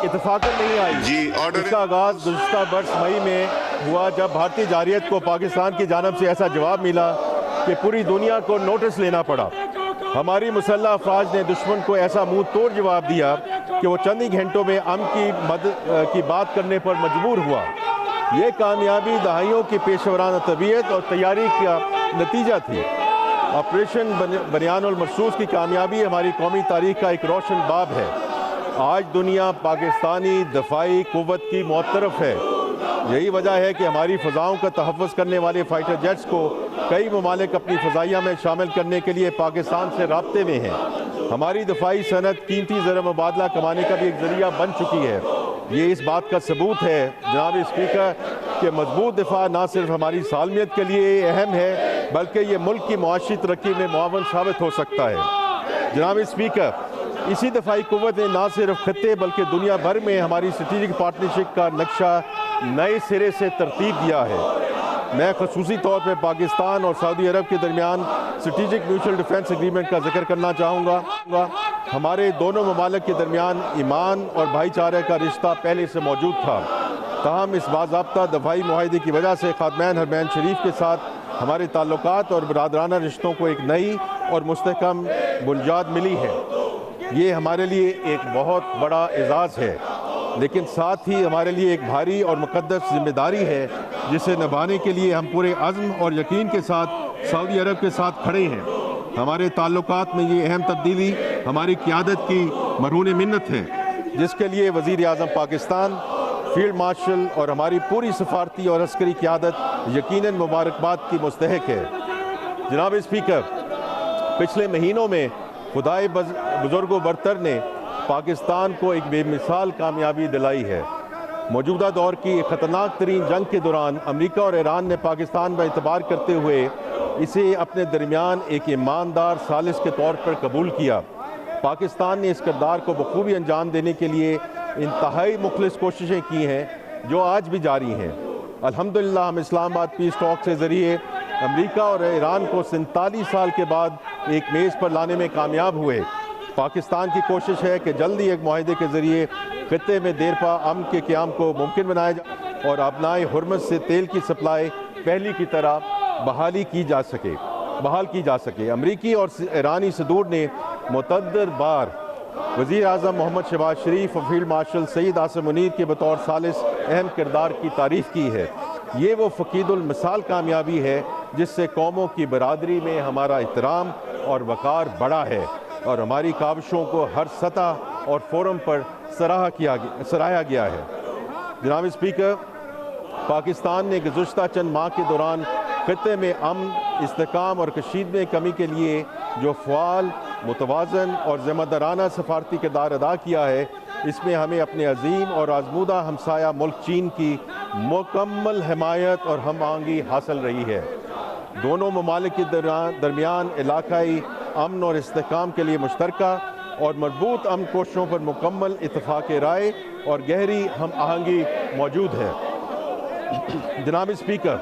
इत्तफाकन नहीं आई। इसका आगाज़ गुज़श्ता बरस मई में हुआ, जब भारतीय जारियत को पाकिस्तान की जानब से ऐसा जवाब मिला कि पूरी दुनिया को नोटिस लेना पड़ा। हमारी मुसल्लह अफवाज ने दुश्मन को ऐसा मुंह तोड़ जवाब दिया कि वो चंद ही घंटों में अमन की मदद की बात करने पर मजबूर हुआ। ये कामयाबी दहाइयों की पेशवराना तबीयत और तैयारी का नतीजा थी। ऑपरेशन बनियानुल मरसूस की कामयाबी हमारी कौमी तारीख का एक रोशन बाब है। आज दुनिया पाकिस्तानी दफाई कुव्वत की मुतरफ है। यही वजह है कि हमारी फ़ज़ाओं का तहफ़्फ़ुज़ करने वाले फ़ाइटर जेट्स को कई ममालिक अपनी फ़ज़ाइया में शामिल करने के लिए पाकिस्तान से राब्ते में हैं। हमारी दफाई सनत कीमती ज़र मुबादला कमाने का भी एक ज़रिया बन चुकी है। ये इस बात का सबूत है जनाब स्पीकर कि मजबूत दिफा न सिर्फ हमारी सालमियत के लिए अहम है, बल्कि ये मुल्क की मुआशी तरक्की में मुआवन साबित हो सकता है। जनाब स्पीकर, इसी दफाई कुव्वत ने न सिर्फ खत्ते बल्कि दुनिया भर में हमारी स्ट्रेटेजिक पार्टनरशिप का नक्शा नए सिरे से तरतीब दिया है। मैं खसूसी तौर पर पाकिस्तान और सऊदी अरब के दरमियान स्ट्रेटेजिक म्यूचुअल डिफेंस एग्रीमेंट का जिक्र करना चाहूँगा। हमारे दोनों ममालिक के दरमियान ईमान और भाईचारे का रिश्ता पहले से मौजूद था, ताहम इस बाज़ाब्ता दफाई मुआहदे की वजह से खातमैन हरमैन शरीफ के साथ हमारे ताल्लुकात और बरादराना रिश्तों को एक नई और मुस्तहकम बुनियाद मिली है। ये हमारे लिए एक बहुत बड़ा एजाज़ है, लेकिन साथ ही हमारे लिए एक भारी और मुक़द्दस जिम्मेदारी है, जिसे निभाने के लिए हम पूरे अज़्म और यकीन के साथ सऊदी अरब के साथ खड़े हैं। हमारे ताल्लुकात में ये अहम तब्दीली हमारी क़यादत की मरहून मिन्नत है, जिसके लिए वज़ीर आज़म पाकिस्तान, फील्ड मार्शल और हमारी पूरी सफारती और अस्करी क़यादत यकीनन मुबारकबाद की मुस्तहक है। जनाब स्पीकर, पिछले महीनों में खुदाए बुजुर्गो बरतर ने पाकिस्तान को एक बेमिसाल कामयाबी दिलाई है। मौजूदा दौर की ख़तरनाक तरीन जंग के दौरान अमेरिका और ईरान ने पाकिस्तान पर एतबार करते हुए इसे अपने दरमियान एक ईमानदार सालिस के तौर पर कबूल किया। पाकिस्तान ने इस किरदार को बखूबी अंजाम देने के लिए इंतहाई मुखलिस कोशिशें की हैं, जो आज भी जारी हैं। अल्हम्दुलिल्लाह हम इस्लामाबाद पीस टॉक के ज़रिए अमेरिका और ईरान को 47 साल के बाद एक मेज़ पर लाने में कामयाब हुए। पाकिस्तान की कोशिश है कि जल्दी एक मुआहदे के ज़रिए खत्ते में देरपा अमन के क़याम को मुमकिन बनाया जाए और अपनाए हुर्मत से तेल की सप्लाई पहली की तरह बहाल की जा सके। अमरीकी और ईरानी सदूर ने मुतअद्दिद बार वज़ीर आज़म मोहम्मद शहबाज शरीफ और फील्ड मार्शल सईद आसिम मुनीर के बतौर सालिस अहम किरदार की तारीफ़ की है। ये वो फ़कीदुल मिसाल कामयाबी है जिससे कौमों की बरादरी में हमारा एहतराम और वक़ार बढ़ा है और हमारी काविशों को हर सतह और फोरम पर सराहा गया है। जनाब स्पीकर, पाकिस्तान ने गुज़श्ता चंद माह के दौरान खत्ते में अमन, इस्तेहकाम और कशीद में कमी के लिए जो फ़आल, मुतवाज़न और ज़िम्मेदाराना सफारती किरदार अदा किया है, इसमें हमें अपने अजीम और आजमूदा हमसाया मुल्क चीन की मुकम्मल हिमायत और हम आहंगी हासिल रही है। दोनों ममालिक के दरमियान इलाकाई अमन और इस्तेहकाम के लिए मुश्तरका और मजबूत अमन कोशिशों पर मुकम्मल इत्तफाक राय और गहरी हम आहंगी मौजूद है। जनाब स्पीकर,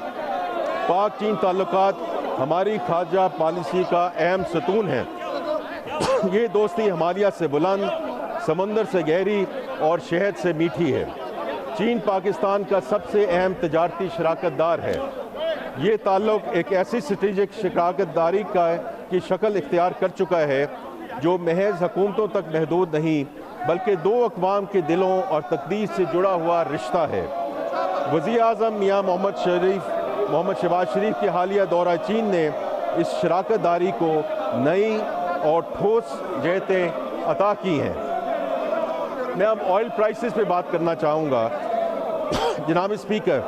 पाक चीन ताल्लुकात हमारी खारजा पॉलिसी का अहम सतून है। ये दोस्ती हिमालय से बुलंद, समंदर से गहरी और शहद से मीठी है। चीन पाकिस्तान का सबसे अहम तजारती शराकतदार है। ये ताल्लुक एक ऐसी स्ट्रेटेजिक शराकतदारी की शक्ल इख्तियार कर चुका है जो महज हुकूमतों तक महदूद नहीं, बल्कि दो अक़वाम के दिलों और तकदीर से जुड़ा हुआ रिश्ता है। वज़ीर आज़म मियाँ मोहम्मद शहबाज शरीफ के हालिया दौरा चीन ने इस शराकतदारी को नई और ठोस जहतें अता की हैं। मैं अब ऑयल प्राइसेस पे बात करना चाहूँगा। जनाब स्पीकर,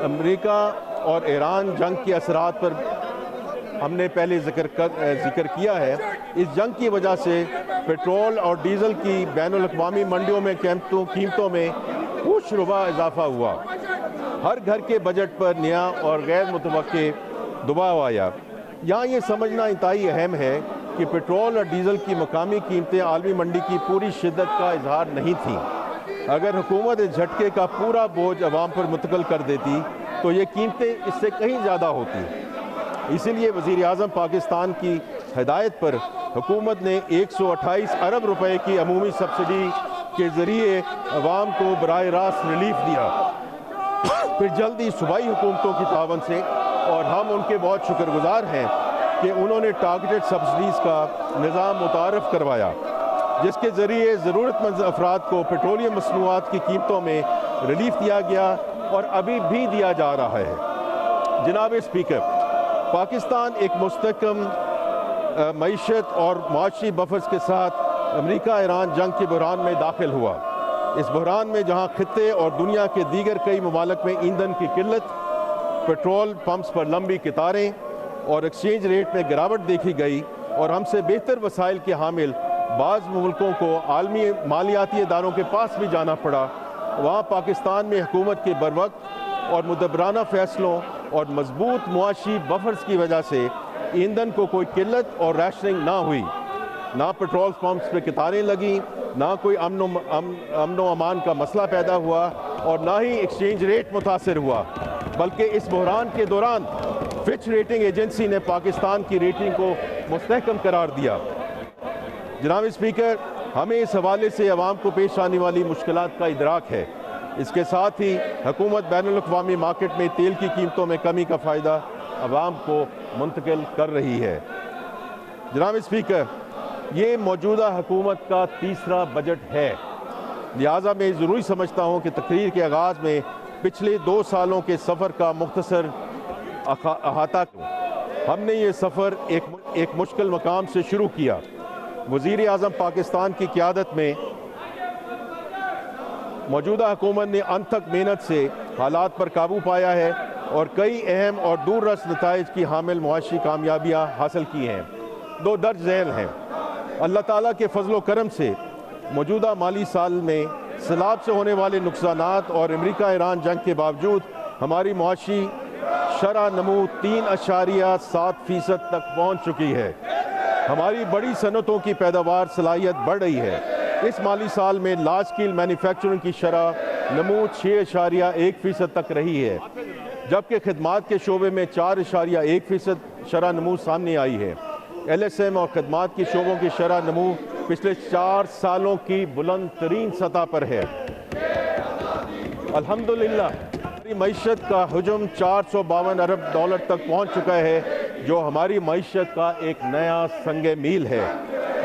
अमेरिका और ईरान जंग के असरात पर हमने पहले जिक्र किया है। इस जंग की वजह से पेट्रोल और डीज़ल की बैनुल अक़वामी मंडियों में कीमतों में कुछ रुबा इजाफा हुआ। हर घर के बजट पर नया और गैर मुतवक्के दबाव आया। यहाँ ये समझना इंतहाई अहम है कि पेट्रोल और डीज़ल की मकामी कीमतें आलमी मंडी की पूरी शिद्दत का इजहार नहीं थी। अगर हुकूमत इस झटके का पूरा बोझ अवाम पर मुंतकिल कर देती तो ये कीमतें इससे कहीं ज़्यादा होती। इसीलिए वज़ीर आज़म पाकिस्तान की हिदायत पर हुकूमत ने 128 अरब रुपए की अमूमी सब्सिडी के ज़रिए अवाम को बराह रास्त रिलीफ दिया, फिर जल्दी सूबाई हुकूमतों की तावन से, और हम उनके बहुत शुक्रगुजार हैं कि उन्होंने टारगेटेड सब्सिडीज़ का निज़ाम मुतारफ़ करवाया, जिसके ज़रिए ज़रूरतमंद अफराद को पेट्रोलियम मसनूआत की कीमतों में रिलीफ दिया गया और अभी भी दिया जा रहा है। जनाब स्पीकर, पाकिस्तान एक मुस्तहकम मईशत और माशी बफर्स के साथ अमेरिका ईरान जंग के बहरान में दाखिल हुआ। इस बहरान में जहां खित्ते और दुनिया के दीगर कई ममालिक में ईंधन की किल्लत, पेट्रोल पंप्स पर लंबी कतारें और एक्सचेंज रेट में गिरावट देखी गई, और हमसे बेहतर वसाइल के हामिल बाज़ मुल्कों को आलमी मालियाती इदारों के पास भी जाना पड़ा, वहाँ पाकिस्तान में हुकूमत के बरवक्त और मुदब्बराना फ़ैसलों और मजबूत मुआशी बफर्स की वजह से ईंधन को कोई किल्लत और रैशनिंग ना हुई, ना पेट्रोल पंप्स पे कतारें लगी, ना कोई अमन अमान का मसला पैदा हुआ, और ना ही एक्सचेंज रेट मुतासर हुआ, बल्कि इस बहरान के दौरान फिच रेटिंग एजेंसी ने पाकिस्तान की रेटिंग को मुस्तहकम करार दिया। जनाब स्पीकर, हमें इस हवाले से अवाम को पेश आने वाली मुश्किलात का इदराक है। इसके साथ ही हुकूमत बैनुल-अक़वामी मार्केट में तेल की कीमतों में कमी का फ़ायदा अवाम को मुंतकिल कर रही है। जनाब स्पीकर, ये मौजूदा हुकूमत का तीसरा बजट है, लिहाजा मैं ज़रूरी समझता हूँ कि तकरीर के आगाज़ में पिछले 2 सालों के सफ़र का मुख्तसर अहाता करूँ। हमने ये सफ़र एक मुश्किल मकाम से शुरू किया। वज़ीर आज़म पाकिस्तान की क़यादत में मौजूदा हुकूमत ने अनथक मेहनत से हालात पर काबू पाया है और कई अहम और दूररस नताइज की हामिल मुआशी कामयाबियाँ हासिल की हैं। 2 दर्ज झेल हैं। अल्लाह ताला के फजलो करम से मौजूदा माली साल में सैलाब से होने वाले नुकसानात और अमेरिका ईरान जंग के बावजूद हमारी मुआशी शरह नमू 3.7% तक पहुँच चुकी है। हमारी बड़ी सनतों की पैदावार सलाहियत बढ़ रही है। इस माली साल में लार्ज स्केल मैन्युफैक्चरिंग की शरह नमू 6.1% तक रही है, जबकि खदमात के शोबे में 4.1% शरह नमू सामने आई है। LSM और खदमात की शोबों की शरह नमू पिछले 4 सालों की बुलंद तरीन सतह पर है। अल्हम्दुलिल्लाह हमारी मईशत का हजम $452 अरब तक पहुँच चुका है, जो हमारी मईशत का एक नया संगे मील है।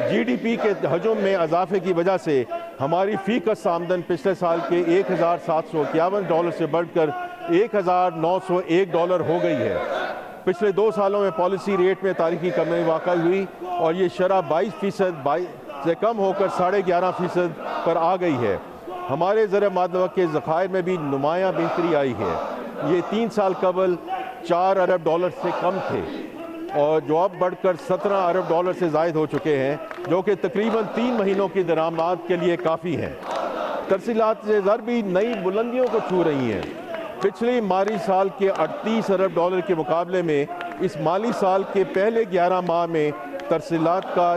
GDP के हजम में इजाफे की वजह से हमारी फ़ीकस आमदन पिछले साल के $1,751 से बढ़कर $1,901 हो गई है। पिछले 2 सालों में पॉलिसी रेट में तारीखी कमी वाक़ हुई और ये शरह 22% से कम होकर 11.5% पर आ गई है। हमारे ज़र मादवा के ज़खायर में भी नुमायाँ बेहतरी आई है। ये 3 साल कबल $4 अरब से कम थे और जो अब बढ़कर $17 अरब से ज़ायद हो चुके हैं, जो कि तकरीबन 3 महीनों की दरामद के लिए काफ़ी हैं। तरसीलात से ज़र भी नई बुलंदियों को छू रही हैं। पिछले माली साल के $38 अरब के मुकाबले में इस माली साल के पहले 11 माह में तरसीलात का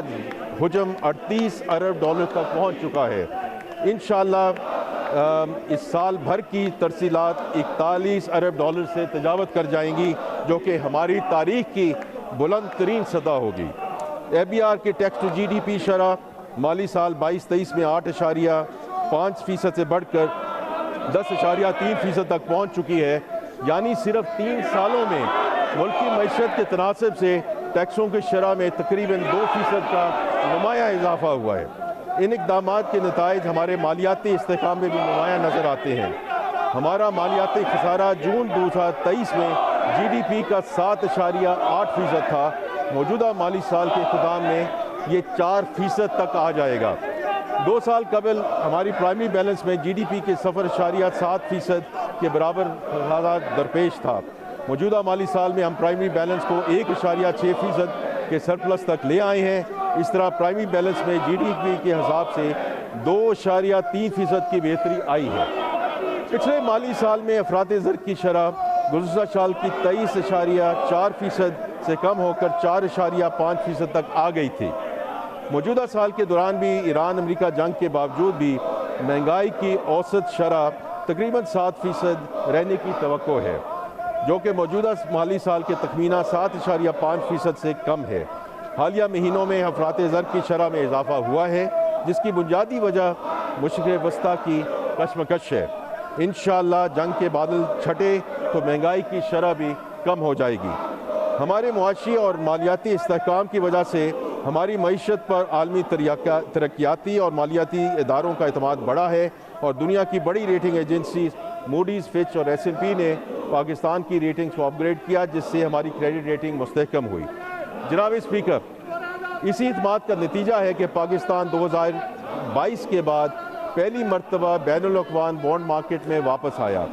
हजम $38 अरब तक पहुँच चुका है। इंशाअल्लाह इस साल भर की तरसीलात $41 अरब से तजावत कर जाएंगी, जो कि हमारी तारीख की बुलंद तरीन सतह होगी। ABR के टैक्स टू GDP शरह माली साल 22-23 में 8.5% से बढ़कर 10.3% तक पहुँच चुकी है। यानी सिर्फ 3 सालों में मुल्क की मईशत के तनासब से टैक्सों की शरह में तकरीबन 2% का नुमाया इजाफा हुआ है। इन इक़दामात के नताइज हमारे मालियाती इस्तेहकाम में भी नुमाया नज़र आते हैं। हमारा मालियाती खसारा जून 2023 में GDP का 7.8% था। मौजूदा माली साल के इख्तिताम में ये 4% तक आ जाएगा। 2 साल कबल हमारी प्राइमरी बैलेंस में GDP के 0.7% के बराबर खसारा दरपेश था। मौजूदा माली साल में हम प्राइमरी बैलेंस को 1.6% के सरप्लस तक ले आए हैं। इस तरह प्राइमरी बैलेंस में GDP के हिसाब से 2.3% की बेहतरी आई है। पिछले माली साल में अफराद ज़र की शरह गुज़श्ता साल की 23.4% से कम होकर 4.5% तक आ गई थी। मौजूदा साल के दौरान भी ईरान अमेरिका जंग के बावजूद भी महंगाई की औसत शरह तकरीबन 7% रहने की तवक्को है, जो कि मौजूदा माली साल के तखमीना 7.5% से कम है। हालिया महीनों में अफराद ज़र की शरह में इजाफा हुआ है, जिसकी बुनियादी वजह मशरिक़ वस्ता की कशमकश है। इंशाअल्लाह जंग के बादल छटे तो महंगाई की शरह भी कम हो जाएगी। हमारे मुआशी और मालियाती इस्तेहकाम की वजह से हमारी मईशत पर आलमी तरक्याती और मालियाती इदारों का एतमाद बढ़ा है और दुनिया की बड़ी रेटिंग एजेंसी मूडीज़, फिच और S&P ने पाकिस्तान की रेटिंग्स को अपग्रेड किया, जिससे हमारी क्रेडिट रेटिंग मुस्तहकम हुई। जनाब स्पीकर, इसी इत्माद का नतीजा है कि पाकिस्तान 2022 के बाद पहली मरतबा बैनुल अक़वाम बॉन्ड मार्केट में वापस आया।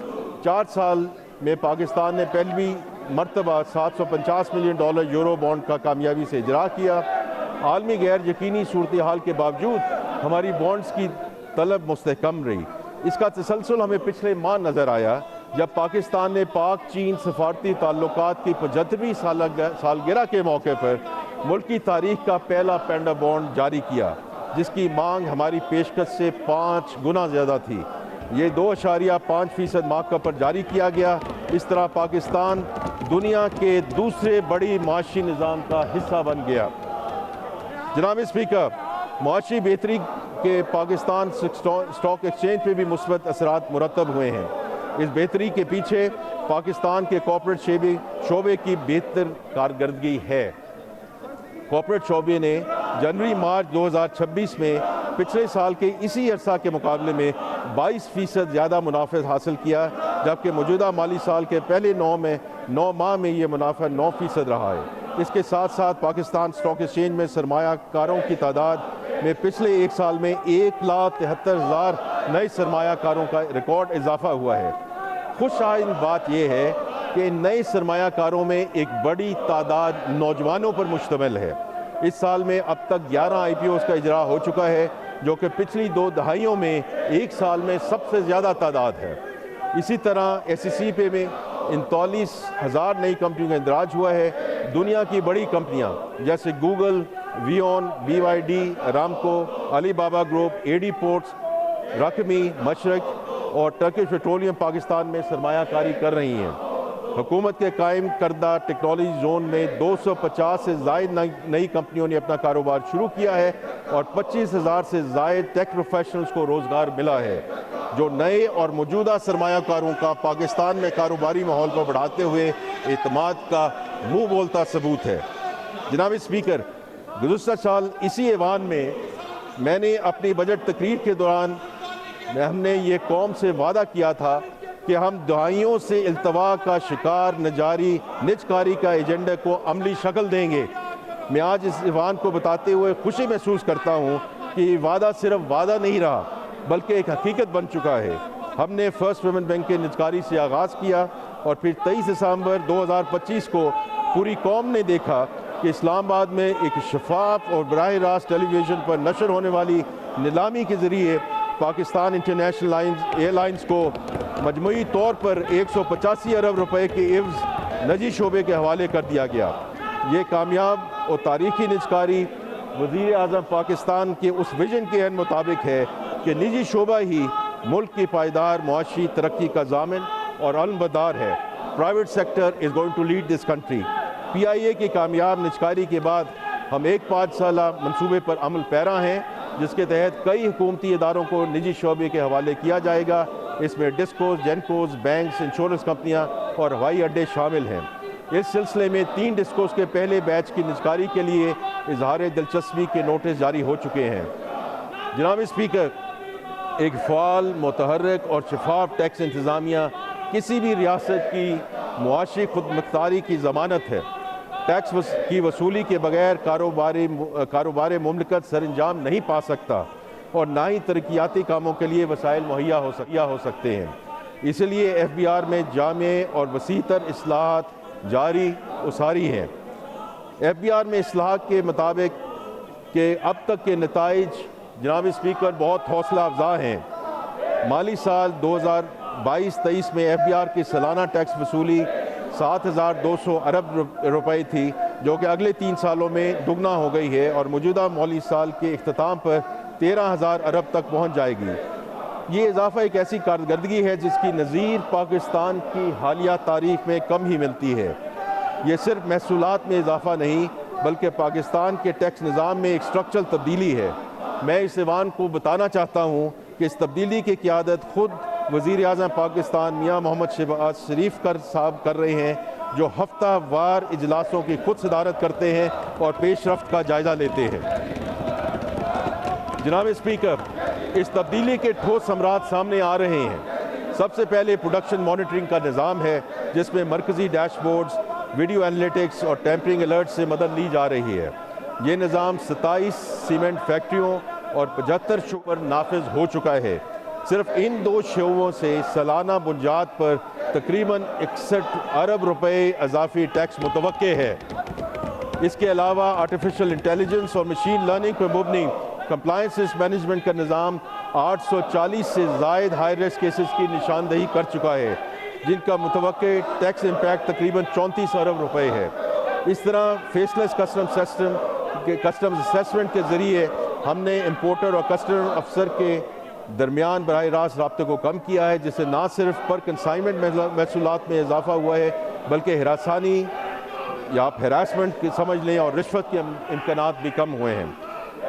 4 साल में पाकिस्तान ने पहली मरतबा $750 मिलियन यूरो बॉन्ड का कामयाबी से इजरा किया। आलमी गैर यकीनी सूरत हाल के बावजूद हमारी बॉन्ड्स की तलब मुस्तहकम रही। इसका तसलसल हमें पिछले माह नज़र आया जब पाकिस्तान ने पाक चीन सफारती ताल्लुकात की 75वीं सालगिरह के मौके पर मुल्क की तारीख का पहला पेंडा बॉन्ड जारी किया, जिसकी मांग हमारी पेशकश से 5 गुना ज़्यादा थी। ये 2.5% मार्का पर जारी किया गया। इस तरह पाकिस्तान दुनिया के दूसरे बड़ी माशी निज़ाम का हिस्सा बन गया। जनाब स्पीकर, माशी बेहतरी के पाकिस्तान स्टॉक एक्सचेंज पे भी मुस्बत असरात मुरतब हुए हैं। इस बेहतरी के पीछे पाकिस्तान के कॉर्पोरेट शोबे की बेहतर कारकर्दगी है। कॉर्पोरेट शोबे ने जनवरी-मार्च 2026 में पिछले साल के इसी अरसा के मुकाबले में 22% ज़्यादा मुनाफा हासिल किया, जबकि मौजूदा माली साल के पहले 9 माह में ये मुनाफा 9% रहा है। इसके साथ साथ पाकिस्तान स्टॉक एक्सचेंज में सरमायाकारों की तादाद में पिछले 1 साल में 1,73,000 नए सरमायाकारों का रिकॉर्ड इजाफा हुआ है। खुशहाल बात यह है कि नए सरमायाकारों में एक बड़ी तादाद नौजवानों पर मुश्तमिल है। इस साल में अब तक 11 IPOs का इजरा हो चुका है, जो कि पिछली 2 दहाइयों में एक साल में सबसे ज़्यादा तादाद है। इसी तरह SEC पे में 39,000 नई कंपनियों का इंदराज हुआ है। दुनिया की बड़ी कंपनियां जैसे गूगल, वियोन, BYD, Aramco, Alibaba group, AD ports, रकमी, मशरक और टर्किश पेट्रोलियम पाकिस्तान में सरमायाकारी कर रही हैं। हुकूमत के कायम करदा टेक्नोलॉजी जोन में 250 से ज़ायद नई कंपनियों ने अपना कारोबार शुरू किया है और 25,000 से ज़ायद टेक प्रोफेशनल्स को रोज़गार मिला है, जो नए और मौजूदा सरमायाकारों का पाकिस्तान में कारोबारी माहौल को बढ़ाते हुए एतमाद का मुँह बोलता सबूत है। जनाब स्पीकर, गुज़श्ता साल इसी ऐवान में मैंने अपनी बजट तकरीर के दौरान हमने ये कौम से वादा किया था कि हम दहाइयों से इल्तवा का शिकार निजकारी का एजेंडा को अमली शक्ल देंगे। मैं आज इस ऐवान को बताते हुए खुशी महसूस करता हूँ कि ये वादा सिर्फ वादा नहीं रहा, बल्कि एक हकीकत बन चुका है। हमने फर्स्ट पेमेंट बैंक के निजकारी से आगाज़ किया और फिर 23 दिसंबर 2025 को पूरी कौम ने देखा कि इस्लामाबाद में एक शफाफ और बराह रास्त टेलीविज़न पर नशर होने वाली नीलामी के ज़रिए पाकिस्तान इंटरनेशनल एयरलाइंस को मजमूई तौर पर 185 अरब रुपए के एवज़ निजी शोबे के हवाले कर दिया गया। ये कामयाब और तारीखी निजकारी वज़ीर आज़म पाकिस्तान के उस विजन के मुताबिक है कि निजी शोबा ही मुल्क की पायदार मुआशी तरक्की का ज़ामिन और अलमबदार है। Private sector is going to lead this country. PIA की कामयाब निजकारी के बाद हम एक 5 साला मनसूबे पर अमल पैरा हैं, जिसके तहत कई हुकूमती इदारों को निजी शोबे के हवाले किया जाएगा। इसमें डिस्कोज, जेनकोज, बैंक्स, इंश्योरेंस कंपनियां और हवाई अड्डे शामिल हैं। इस सिलसिले में 3 डिस्कोज के पहले बैच की निजकारी के लिए इजहार दिलचस्पी के नोटिस जारी हो चुके हैं। जनाब स्पीकर, एक फ़ाल, मुतहर्रिक और शफाफ टैक्स इंतज़ामिया किसी भी रियासत की मुआशी खुदमुख्तारी की ज़मानत है। टैक्स की वसूली के बगैर कारोबार मुमलिकत सरंजाम नहीं पा सकता और ना ही तरक्याती कामों के लिए वसाइल मुहैया हो सकते हैं। इसलिए FBR में जामे और वसीतर इस्लाहात जारी उसारी हैं। FBR में इस्लाहात के मुताबिक कि अब तक के नताइज जनाब स्पीकर बहुत हौसला अफजा हैं। माली साल 2022-23 में FBR की सालाना टैक्स वसूली 7,200 अरब रुपए थी, जो कि अगले 3 सालों में दुगना हो गई है और मौजूदा माली साल के इख्तिताम पर 13,000 अरब तक पहुंच जाएगी। ये इजाफा एक ऐसी कारकर्दगी है जिसकी नज़ीर पाकिस्तान की हालिया तारीख में कम ही मिलती है। ये सिर्फ महसूलात में इजाफा नहीं, बल्कि पाकिस्तान के टैक्स निज़ाम में एक स्ट्रक्चरल तब्दीली है। मैं इस ऐवान को बताना चाहता हूँ कि इस तब्दीली की क़ियादत खुद वज़ीर आज़म पाकिस्तान मियाँ मोहम्मद शहबाज शरीफ साहब कर रहे हैं, जो हफ्ता वार इजलासों की खुद सदारत करते हैं और पेशरफ्त का जायज़ा लेते हैं। जनाब स्पीकर, इस तब्दीली के ठोस समरात सामने आ रहे हैं। सबसे पहले प्रोडक्शन मॉनिटरिंग का निज़ाम है, जिसमें मरकज़ी डैशबोर्ड्स, वीडियो एनालिटिक्स और टैंपरिंग अलर्ट से मदद ली जा रही है। ये निज़ाम 27 सीमेंट फैक्ट्रियों और 75 शो पर नाफिज हो चुका है। सिर्फ इन 2 शोबों से सालाना बुनियाद पर तकरीबन 61 अरब रुपए अजाफी टैक्स मुतवक्के है। इसके अलावा आर्टिफिशियल इंटेलिजेंस और मशीन लर्निंग पर मुबनी कंप्लायंस मैनेजमेंट का निज़ाम 840 से ज़ायद हाई रिस्क केसेस की निशानदही कर चुका है, जिनका मुतवक्के टैक्स इम्पैक्ट तकरीबन 34 अरब रुपए है। इस तरह फेसलेस कस्टम असेसमेंट के ज़रिए हमने इम्पोर्टर और कस्टम अफसर के दरमियान बराह रास्त राब्ते को कम किया है, जिससे ना सिर्फ पर कंसाइनमेंट महसूलात में इजाफा हुआ है, बल्कि हिरासानी या आप हरासमेंट की समझ लें और रिश्वत के इम्कानात भी कम हुए हैं।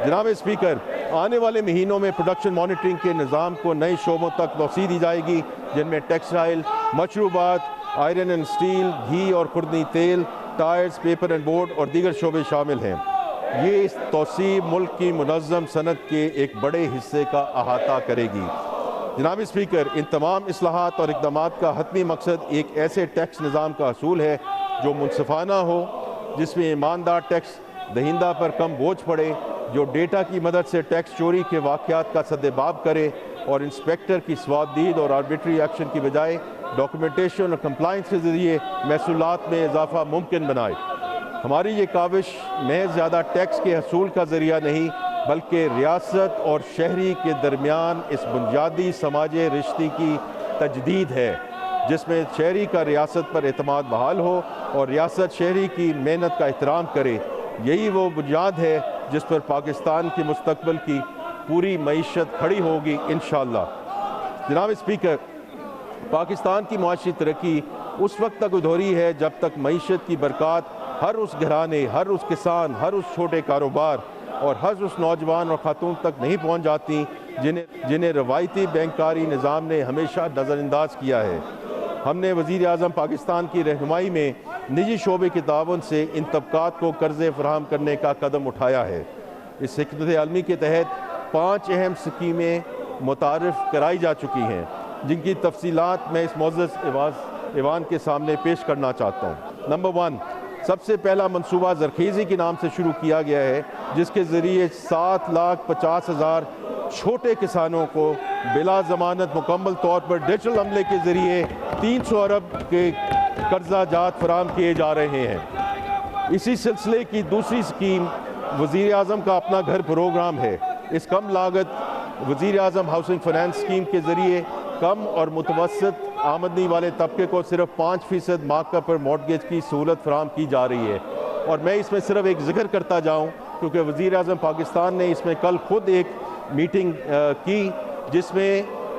जनाब स्पीकर, आने वाले महीनों में प्रोडक्शन मॉनिटरिंग के निज़ाम को नए शोबों तक तोसी दी जाएगी, जिनमें टेक्सटाइल, मशरूबात, आयरन एंड स्टील, घी और खुर्दनी तेल, टायर्स, पेपर एंड बोर्ड और दीगर शोबे शामिल हैं। ये इस तोसी मुल्क की मुनज़्ज़म सनत के एक बड़े हिस्से का अहाता करेगी। जनाब स्पीकर, इन तमाम इस्लाहात और इक़दामात का हतमी मकसद एक ऐसे टैक्स निज़ाम का असूल है जो मुनसिफाना हो, जिसमें ईमानदार टैक्स दहिंदा पर कम बोझ पड़े, जो डेटा की मदद से टैक्स चोरी के वाक़यात का सद्देबाब करे और इंस्पेक्टर की स्वाबदीद और आर्बिट्री एक्शन की बजाय डॉक्यूमेंटेशन और कंप्लाइंस के ज़रिए महसूलात में इजाफा मुमकिन बनाए। हमारी ये काविश महज ज़्यादा टैक्स के हसूल का ज़रिया नहीं, बल्कि रियासत और शहरी के दरमियान इस बुनियादी समाजी रिश्ते की तजदीद है, जिसमें शहरी का रियासत पर एतमाद बहाल हो और रियासत शहरी की मेहनत का एहतराम करे। यही वो बुनियाद है जिस पर पाकिस्तान के मुस्तकबिल की पूरी मईशत खड़ी होगी इंशाअल्लाह। जनाब स्पीकर, पाकिस्तान की मुआशी तरक्की उस वक्त तक अधूरी है जब तक मईशत की बरक़ात हर उस घराने, हर उस किसान, हर उस छोटे कारोबार और हर उस नौजवान और खातून तक नहीं पहुँच जाती जिन्हें रवायती बैंककारी निज़ाम ने हमेशा नज़रअंदाज किया है। हमने वज़ीर आज़म पाकिस्तान की रहनुमाई में निजी शोबे के ताउन से इन तबकात को कर्ज़े फराहम करने का कदम उठाया है। इस हिकमत आलमी के तहत 5 अहम स्कीमें मुतारिफ़ कराई जा चुकी हैं, जिनकी तफसीलात मैं इस मुअज़्ज़ज़ ऐवान के सामने पेश करना चाहता हूँ। नंबर 1, सबसे पहला मनसूबा ज़रख़ीज़ी के नाम से शुरू किया गया है, जिसके ज़रिए 7,50,000 छोटे किसानों को बिला ज़मानत मुकम्मल तौर पर डिजिटल अमले के ज़रिए 300 अरब के कर्जा जात फराहम किए जा रहे हैं। इसी सिलसिले की दूसरी स्कीम वज़ीर आज़म का अपना घर प्रोग्राम है। इस कम लागत वज़ीर आज़म हाउसिंग फाइनेंस स्कीम के ज़रिए कम और मुतवसत आमदनी वाले तबके को सिर्फ 5% मार्कअप पर मॉर्टगेज की सहूलत फराहम की जा रही है। और मैं इसमें सिर्फ एक जिक्र करता जाऊँ, क्योंकि वज़ीर आज़म पाकिस्तान ने इसमें कल खुद एक मीटिंग की, जिसमें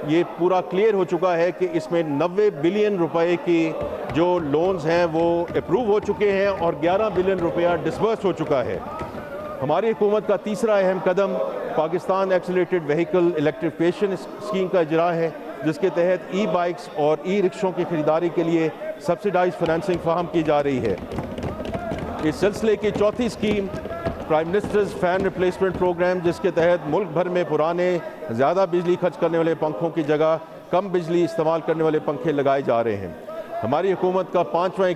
ये पूरा क्लियर हो चुका है कि इसमें 90 बिलियन रुपए की जो लोन्स हैं वो अप्रूव हो चुके हैं और 11 बिलियन रुपया डिसबर्स हो चुका है। हमारी हुकूमत का तीसरा अहम कदम Pakistan accelerated vehicle electrification scheme का इजरा है, जिसके तहत ई बाइक्स और ई रिक्शों की खरीदारी के लिए सब्सिडाइज फाइनेंसिंग फराहम की जा रही है। इस सिलसिले की चौथी scheme prime minister's fan replacement program, जिसके तहत मुल्क भर में पुराने ज़्यादा बिजली खर्च करने वाले पंखों की जगह कम बिजली इस्तेमाल करने वाले पंखे लगाए जा रहे हैं। हमारी हुकूमत का 5वां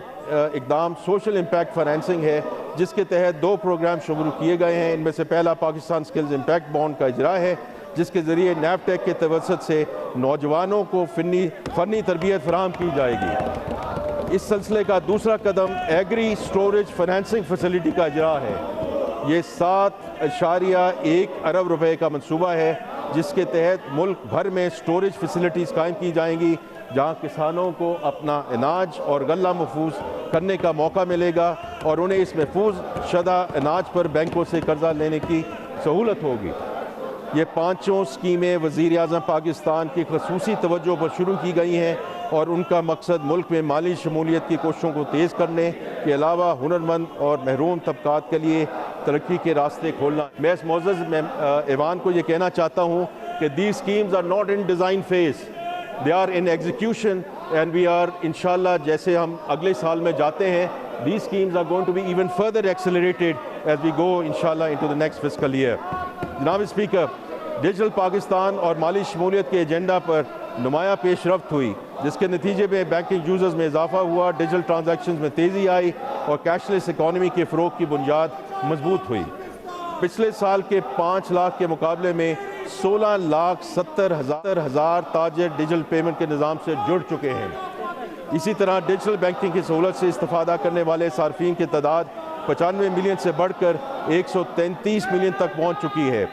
इकदाम सोशल इम्पैक्ट फाइनेंसिंग है, जिसके तहत 2 प्रोग्राम शुरू किए गए हैं। इनमें से पहला पाकिस्तान स्किल्स इम्पैक्ट बॉन्ड का इजरा है, जिसके ज़रिए नैफटेक के तवसत से नौजवानों को फ़नी तरबियत फराहम की जाएगी। इस सिलसिले का दूसरा कदम एग्री स्टोरेज फाइनेंसिंग फैसिलिटी का इजरा है। ये 7.1 अरब रुपए का मंसूबा है, जिसके तहत मुल्क भर में स्टोरेज फैसिलिटीज़ कायम की जाएंगी, जहां किसानों को अपना अनाज और गल्ला महफूज करने का मौका मिलेगा और उन्हें इस महफूज शुदा अनाज पर बैंकों से कर्जा लेने की सहूलत होगी। ये 5 स्कीमें वज़ीर आज़म पाकिस्तान की खसूसी तवज्जो पर शुरू की गई हैं और उनका मकसद मुल्क में माली शमूलियत की कोशिशों को तेज़ करने के अलावा हुनरमंद और महरूम तबकात के लिए तरक्की के रास्ते खोलना। मैं इस मुअज़्ज़ज़ ऐवान को ये कहना चाहता हूँ कि these schemes are not in design phase, they are in execution and we are इंशाल्लाह जैसे हम अगले साल में जाते हैं, these schemes are going to be even further accelerated as we go inshallah into the next fiscal year. जनाब speaker, digital Pakistan और माली शमूलियत के एजेंडा पर नुमाया पेशरफ्त हुई, जिसके नतीजे में बैंकिंग यूज़र्स में इजाफा हुआ, डिजिटल ट्रांजैक्शन में तेज़ी आई और कैशलेस इकॉनमी के फ़रोग की बुनियाद मजबूत हुई। पिछले साल के 5 लाख के मुकाबले में 16,70,000 ताजिर डिजिटल पेमेंट के निज़ाम से जुड़ चुके हैं। इसी तरह डिजिटल बैंकिंग की सहूलत से इस्तेफादा करने वाले सार्फिन की तादाद 95 मिलियन से बढ़कर 133 मिलियन तक पहुँच चुकी है।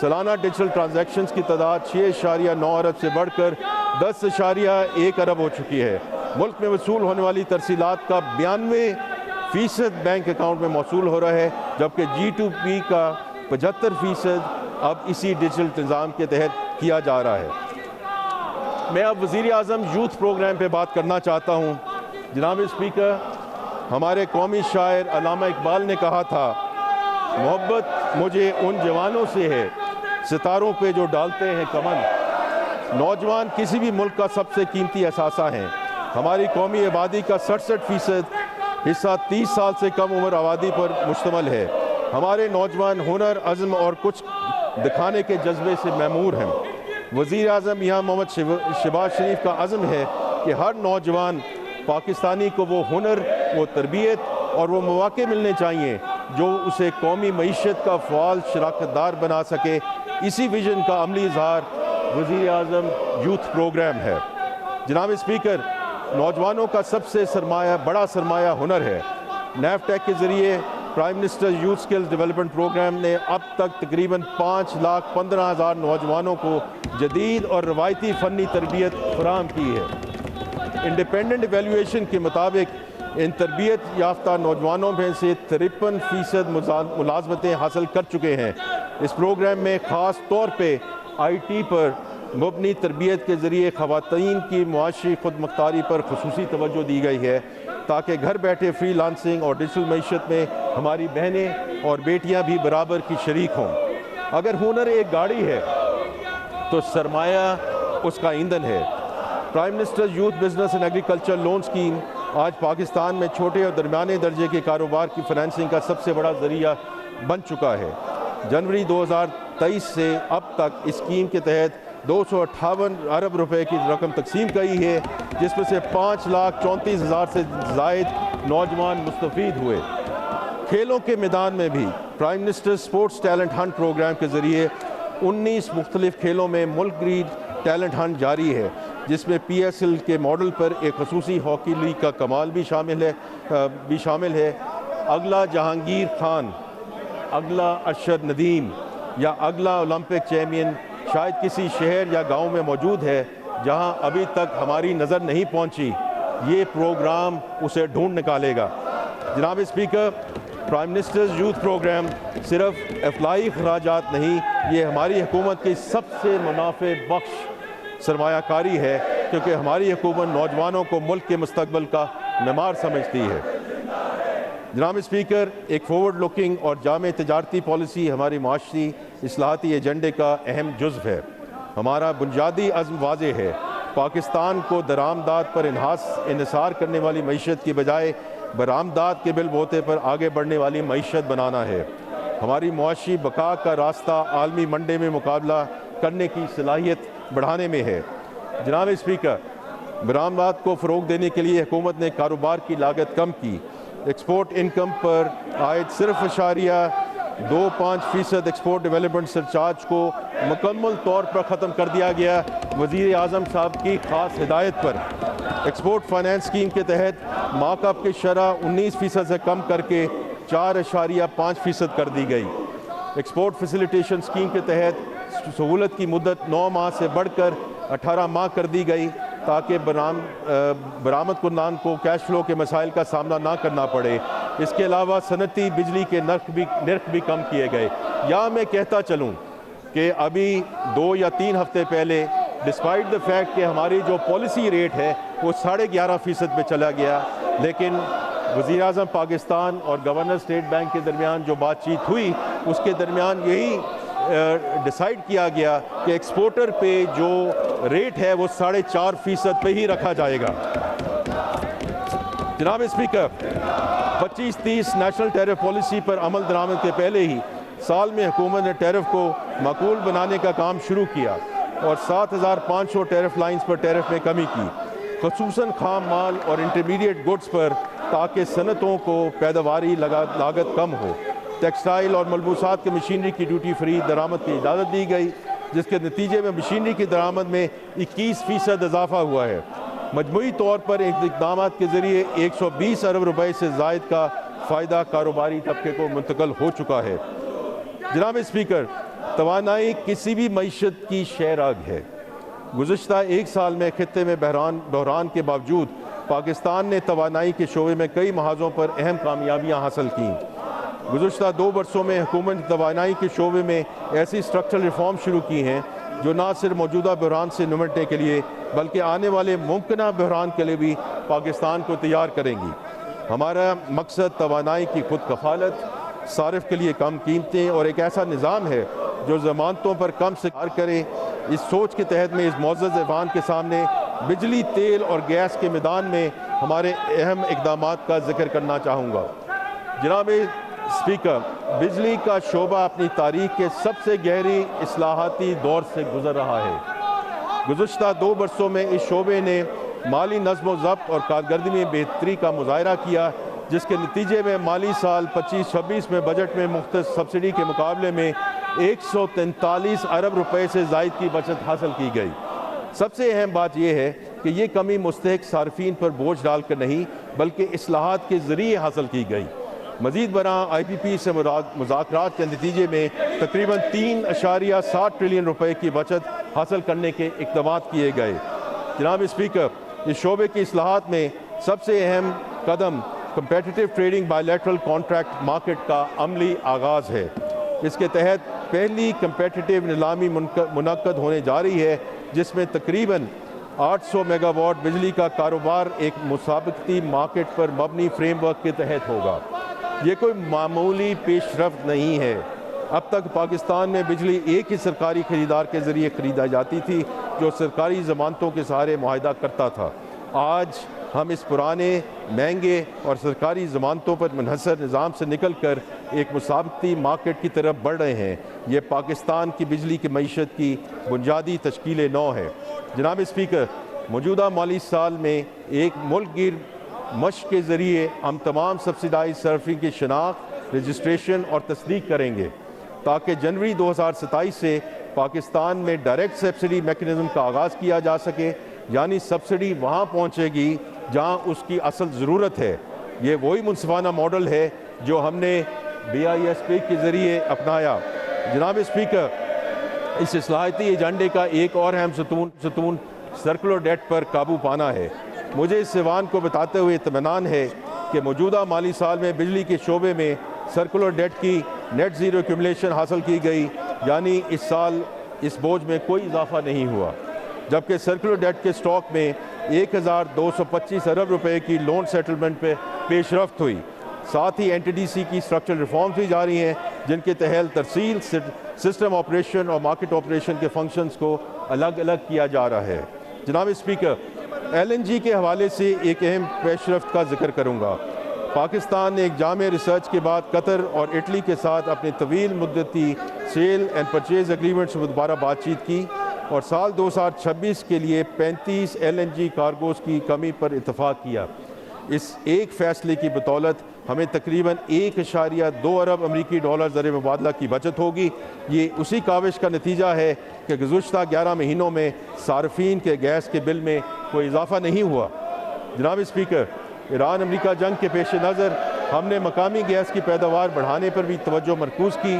सालाना डिजिटल ट्रांजैक्शंस की तादाद 6.9 अरब से बढ़कर 10.1 अरब हो चुकी है। मुल्क में वसूल होने वाली तरसीलात का 92% बैंक अकाउंट में मौसूल हो रहा है, जबकि G2P का 75% अब इसी डिजिटल निज़ाम के तहत किया जा रहा है। मैं अब वज़ीर आज़म यूथ प्रोग्राम पे बात करना चाहता हूँ। जनाब स्पीकर, हमारे कौमी शायर अल्लामा इकबाल ने कहा था, मोहब्बत मुझे उन जवानों से है सितारों पे जो डालते हैं कमन। नौजवान किसी भी मुल्क का सबसे कीमती असासा हैं। हमारी कौमी आबादी का 67% हिस्सा 30 साल से कम उम्र आबादी पर मुश्तमिल है। हमारे नौजवान हुनर, अज़्म और कुछ दिखाने के जज्बे से मैमूर हैं। वज़ीर आज़म यहाँ मोहम्मद शहबाज शरीफ का अज़्म है कि हर नौजवान पाकिस्तानी को वो हुनर, वो तरबियत और वो मौके मिलने चाहिए जो उसे कौमी मईशत का फ़आल शराकतदार बना सके। इसी विजन का अमली इजहार वज़ीर आज़म यूथ प्रोग्राम है। जनाब स्पीकर, नौजवानों का सबसे बड़ा सरमाया हुनर है। नैफटेक के ज़रिए prime minister youth skills development programme ने अब तक तकरीबन 5,15,000 नौजवानों को जदीद और रवायती फ़नी तरबियत फराहम की है। इंडिपेंडेंट एवेल्यूएशन के मुताबिक इन तरबियत याफ्ता नौजवानों में से 53% मुलाजमतें हासिल कर चुके हैं। इस प्रोग्राम में ख़ास तौर पे IT पर मुबनी तरबियत के ज़रिए ख़वातीन की मुआशी खुदमुख्तारी पर खुसूसी तवज्जो दी गई है, ताकि घर बैठे फ्री लांसिंग और डिजिटल मईशत में हमारी बहनें और बेटियां भी बराबर की शरीक हों। अगर हुनर एक गाड़ी है तो सरमाया उसका ईंधन है। Prime minister youth business and agriculture loan scheme आज पाकिस्तान में छोटे और दरमियाने दर्जे के कारोबार की फाइनेंसिंग का सबसे बड़ा ज़रिया बन चुका है। जनवरी 2023 से अब तक इस स्कीम के तहत 258 अरब रुपए की रकम तकसीम की है, जिसमें से 5,34,000 से ज़ायद नौजवान मुस्तफ़ीद हुए। खेलों के मैदान में भी prime minister sports talent hunt programme के ज़रिए 19 मुख्तलिफ खेलों में मुल्क टैलेंट हंट जारी है, जिसमें PSL के मॉडल पर एक खसूसी हॉकी लीग का कमाल भी शामिल है। अगला जहांगीर खान, अगला अरशद नदीम या अगला ओलंपिक चैम्पियन शायद किसी शहर या गांव में मौजूद है जहां अभी तक हमारी नज़र नहीं पहुंची। ये प्रोग्राम उसे ढूंढ निकालेगा। जनाब speaker, prime minister's youth programme सिर्फ अफलाई खराजात नहीं, ये हमारी हुकूमत की सबसे मुनाफे बख्श सरमायाकारी है, क्योंकि हमारी हुकूमत नौजवानों को मुल्क के मुस्तकबिल का मेमार समझती है। जनाब स्पीकर, एक फॉरवर्ड लुकिंग और जामे तजारती पॉलिसी हमारी माशरी इस्लाहाती एजेंडे का अहम जुज़्व है। हमारा बुनियादी अज़्म वाज़ेह है, पाकिस्तान को दरामदाद पर इन्हिसार करने वाली मईशत की बजाय बरामदाद के बिलबोते पर आगे बढ़ने वाली मईशत बनाना है। हमारी मुआशी बका का रास्ता आलमी मंडे में मुकाबला करने की सलाहियत बढ़ाने में है। जनाब स्पीकर, बरामदाद को फ़रोग देने के लिए हुकूमत ने कारोबार की लागत कम की। एक्सपोर्ट इनकम पर आयद 0.25% एक्सपोर्ट डेवलपमेंट सरचार्ज को मुकम्मल तौर पर ख़त्म कर दिया गया। वज़ीर आज़म साहब की ख़ास हिदायत पर एक्सपोर्ट फाइनेंस स्कीम के तहत मार्कअप की शरह 19% से कम करके 4.5% कर दी गई। एक्सपोर्ट फैसिलिटेशन स्कीम के तहत सहूलत की मुद्दत 9 माह से बढ़कर 18 माह कर दी गई, ताकि बरामद कुन्नान को कैश फ्लो के मसाइल का सामना ना करना पड़े। इसके अलावा सनती बिजली के नर्ख भी कम किए गए। या मैं कहता चलूँ कि अभी 2 या 3 हफ्ते पहले डिस्पाइट द फैक्ट कि हमारी जो पॉलिसी रेट है वो 11.5% पे चला गया, लेकिन वज़ीर आज़म पाकिस्तान और गवर्नर स्टेट बैंक के दरमियान जो बातचीत हुई उसके दरमियान यही डिसाइड किया गया कि एक्सपोर्टर पे जो रेट है वो 4.5% पे ही रखा जाएगा। जनाब स्पीकर, 25-30 नेशनल टैरिफ पॉलिसी पर अमल दरामद के पहले ही साल में हुकूमत ने टैरिफ को माकूल बनाने का काम शुरू किया और 7,500 टैरिफ लाइन्स पर टैरिफ में कमी की, ख़ुसूसन खाम माल और इंटरमीडिएट गुड्स पर, ताकि सनतों को पैदावारी लागत कम हो। टेक्सटाइल और मलबूसात की मशीनरी की ड्यूटी फ्री दरामद की इजाज़त दी गई, जिसके नतीजे में मशीनरी की दरामद में 21% इजाफा हुआ है। मजमूई तौर पर इन इक़दाम के ज़रिए 120 अरब रुपए से ज़ायद का फ़ायदा कारोबारी तबके को मुंतकिल हो चुका है। जनाब स्पीकर, तवानाई किसी भी मईशत की शहराग है। गुज़श्ता एक साल में खित्ते में बहरान के बावजूद पाकिस्तान ने तवानाई के शोबे में कई महाजों पर अहम कामयाबियाँ हासिल की। गुज़श्ता 2 वर्षों में हुकूमत ने तवानाई के शोबे में ऐसी स्ट्रक्चरल रिफॉर्म शुरू की हैं जो न सिर्फ मौजूदा बहरान से निपटने के लिए बल्कि आने वाले मुमकिन बहरान के लिए भी पाकिस्तान को तैयार करेंगी। हमारा मकसद तवानाई की खुद कफालत, सारिफ के लिए कम कीमतें और एक ऐसा निज़ाम है जो ज़मानतों पर कम से कार करे। इस सोच के तहत मैं इस मुअज़्ज़ज़ ऐवान के सामने बिजली, तेल और गैस के मैदान में हमारे अहम इक़दामात का जिक्र करना चाहूँगा। जनाब स्पीकर, बिजली का शोबा अपनी तारीख के सबसे गहरी इस्लाहाती दौर से गुजर रहा है। गुज़श्ता 2 वर्षों में इस शोबे ने माली नज़्म व ज़ब्त और कारकर्दगी में बेहतरी का मुज़ाहरा किया, जिसके नतीजे में माली साल 25-26 में बजट में मुख्तलिफ सब्सिडी के मुकाबले में 143 अरब रुपए से ज़ायद की बचत हासिल की गई। सबसे अहम बात यह है कि ये कमी मुस्तहिक सार्फिन पर बोझ डालकर नहीं बल्कि इस्लाहात के ज़रिए हासिल की गई। मज़ीद बरां IPP से मुज़ाकरात के नतीजे में तकरीबन 3.7 ट्रिलियन रुपए की बचत हासिल करने के इक़दाम किए गए। जनाब स्पीकर, इस शोबे की इस्लाहात में सबसे अहम कदम competitive trading bilateral contract market का अमली आगाज़ है। इसके तहत पहली कम्पेटिटिव नीलामी मुनक्कद होने जा रही है, जिसमें तकरीबन 800 मेगावाट बिजली का कारोबार एक मुसाबकती मार्केट पर मबनी फ्रेमवर्क के तहत होगा। ये कोई मामूली पेशरफ्त नहीं है। अब तक पाकिस्तान में बिजली एक ही सरकारी खरीदार के ज़रिए ख़रीदा जाती थी, जो सरकारी ज़मानतों के सहारे मुआहदा करता था। आज हम इस पुराने, महंगे और सरकारी ज़मानतों पर मुनहसर निज़ाम से निकल कर एक मुसाबकती मार्केट की तरफ बढ़ रहे हैं। ये पाकिस्तान की बिजली की मईशत की बुनियादी तश्कील नौ है। जनाब स्पीकर, मौजूदा माली साल में एक मुल्क गिर मश्क के ज़रिए हम तमाम सब्सिडाइज सर्फिंग की शनाख्त, रजिस्ट्रेशन और तस्दीक करेंगे, ताकि जनवरी 2027 से पाकिस्तान में डायरेक्ट सब्सिडी मैकेनिज़्म का आगाज़ किया जा सके। यानी सब्सिडी वहाँ पहुँचेगी जहाँ उसकी असल ज़रूरत है। ये वही मुनसिफाना मॉडल है जो हमने BISP के ज़रिए अपनाया। जनाब स्पीकर, इस इस्लाहती एजेंडे का एक और अहम सतून सर्कुलर डेट पर काबू पाना है। मुझे इस ऐवान को बताते हुए इत्मीनान है कि मौजूदा माली साल में बिजली के शोबे में सर्कुलर डेट की नेट ज़ीरो एक्यूमुलेशन हासिल की गई, यानी इस साल इस बोझ में कोई इजाफा नहीं हुआ, जबकि सर्कुलर डेट के स्टॉक में 1225 अरब रुपए की लोन सेटलमेंट पे पेशरफ्त हुई। साथ ही NTDC की स्ट्रक्चरल रिफॉर्म्स भी जारी हैं, जिनके तहत तरसील, सिस्टम ऑपरेशन और मार्केट ऑपरेशन के फंक्शंस को अलग अलग किया जा रहा है। जनाब स्पीकर, LNG के हवाले से एक अहम पेशरफ्त का जिक्र करूँगा। पाकिस्तान ने एक जामे रिसर्च के बाद कतर और इटली के साथ अपने तवील मुद्दती सेल एंड परचेज एग्रीमेंट से दोबारा बातचीत की और साल 2026 के लिए 35 LNG कार्गोज की कमी पर इतफाक़ किया। इस एक फ़ैसले की बदौलत हमें तकरीबन 1.2 अरब अमरीकी डॉलर ज़र मुबादला की बचत होगी। ये उसी काविश का नतीजा है कि गुज़श्ता 11 महीनों में सार्फिन के गैस के बिल में कोई इजाफा नहीं हुआ। जनाब स्पीकर, ईरान अमेरिका जंग के पेश नज़र हमने मकामी गैस की पैदावार बढ़ाने पर भी तवज्जो मरकूज़ की।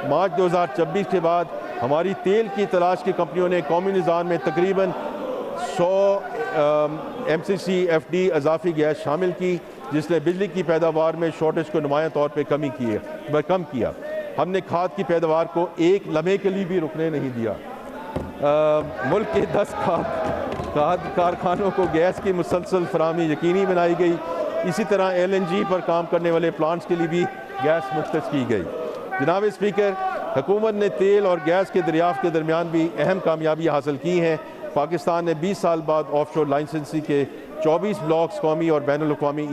मार्च 2026 के बाद हमारी तेल की तलाश की कंपनियों ने कौमी निज़ाम में तकरीबन 100 MCC FD अजाफी गैस शामिल की, जिसने बिजली की पैदावार में शॉर्टेज को नुमायां तौर पर कम किया। हमने खाद की पैदावार को एक लम्हे के लिए भी रुकने नहीं दिया। मुल्क के 10 खाद कारखानों को गैस की मुसलसल फराहमी यकीनी बनाई गई। इसी तरह LNG पर काम करने वाले प्लांट्स के लिए भी गैस मुख्तस की गई। जनाब स्पीकर, हुकूमत ने तेल और गैस के दरियाफ्त के दरमियान भी अहम कामयाबी हासिल की हैं। पाकिस्तान ने 20 साल बाद ऑफशोर लाइसेंसी के 24 ब्लॉक्स कौमी और बैनुल-अक़वामी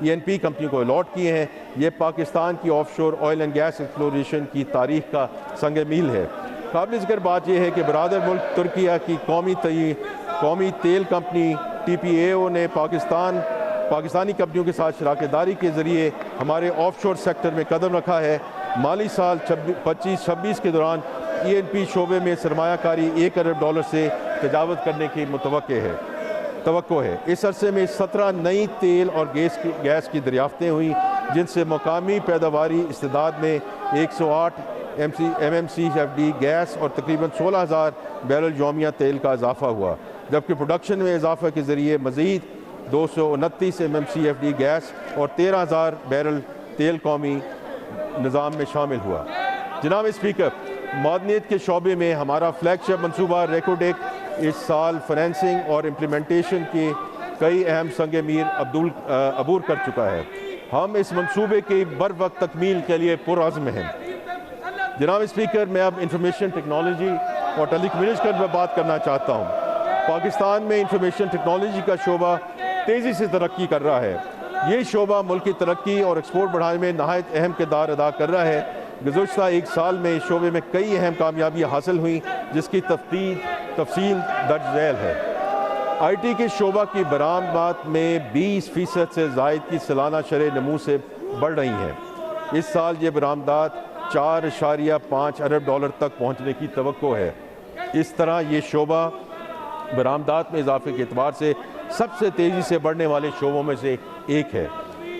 ENP कंपनी को अलॉट किए हैं। ये पाकिस्तान की offshore oil and gas exploration की तारीख का संग मील है। काबिल ज़िक्र बात यह है कि बरादर मुल्क तुर्किया की कौमी तेल कंपनी TPAO ने पाकिस्तानी कंपनियों के साथ शराकतदारी के ज़रिए हमारे ऑफशोर सेक्टर में कदम रखा है। माली साल 25-26 के दौरान ENP शोबे में सरमायाकारी $1 अरब से तजावज़ करने की तवक्को है। इस अरसे में 17 नई तेल और गैस की दरियाफ्तें हुई, जिनसे मकामी पैदावारी इस्तेदाद में 108 MMCFD गैस और तकरीबन 16,000 बैरल यौमिया तेल का इजाफा हुआ, जबकि प्रोडक्शन में इजाफे के ज़रिए मज़ीद 229 MMCFD गैस और 13,000 बैरल तेल कौमी निज़ाम में शामिल हुआ। जनाब स्पीकर, मादनियत के शोबे में हमारा फ्लैगशिप मनसूबा रेकोडेक इस साल फाइनेंसिंग और इम्प्लीमेंटेशन के कई अहम संग मील अबूर कर चुका है। हम इस मनसूबे की बर वक्त तकमील के लिए पुरअज़्म हैं। जनाब स्पीकर, मैं अब इंफॉर्मेशन टेक्नोलॉजी और टेलीकम्युनिकेशन पर बात करना चाहता हूँ। पाकिस्तान में इंफॉर्मेशन टेक्नोलॉजी का शोबा तेज़ी से तरक्की कर रहा है। ये शोबा मुल्क की तरक्की और एक्सपोर्ट बढ़ाने में नहायत अहम किरदार अदा कर रहा है। गुज़श्ता एक साल में इस शोबे में कई अहम कामयाबी हासिल हुई, जिसकी तफसील दर्ज झैल है। IT के शोबा की बरामदात में 20% से ज़ायद की सालाना शरह नमू से बढ़ रही हैं। इस साल ये बरामदात $4.5 अरब तक पहुँचने की तवक्को है। इस तरह ये शोबा बरामदात में इजाफे के एतबार से सबसे तेज़ी से बढ़ने वाले शोबों में से एक है।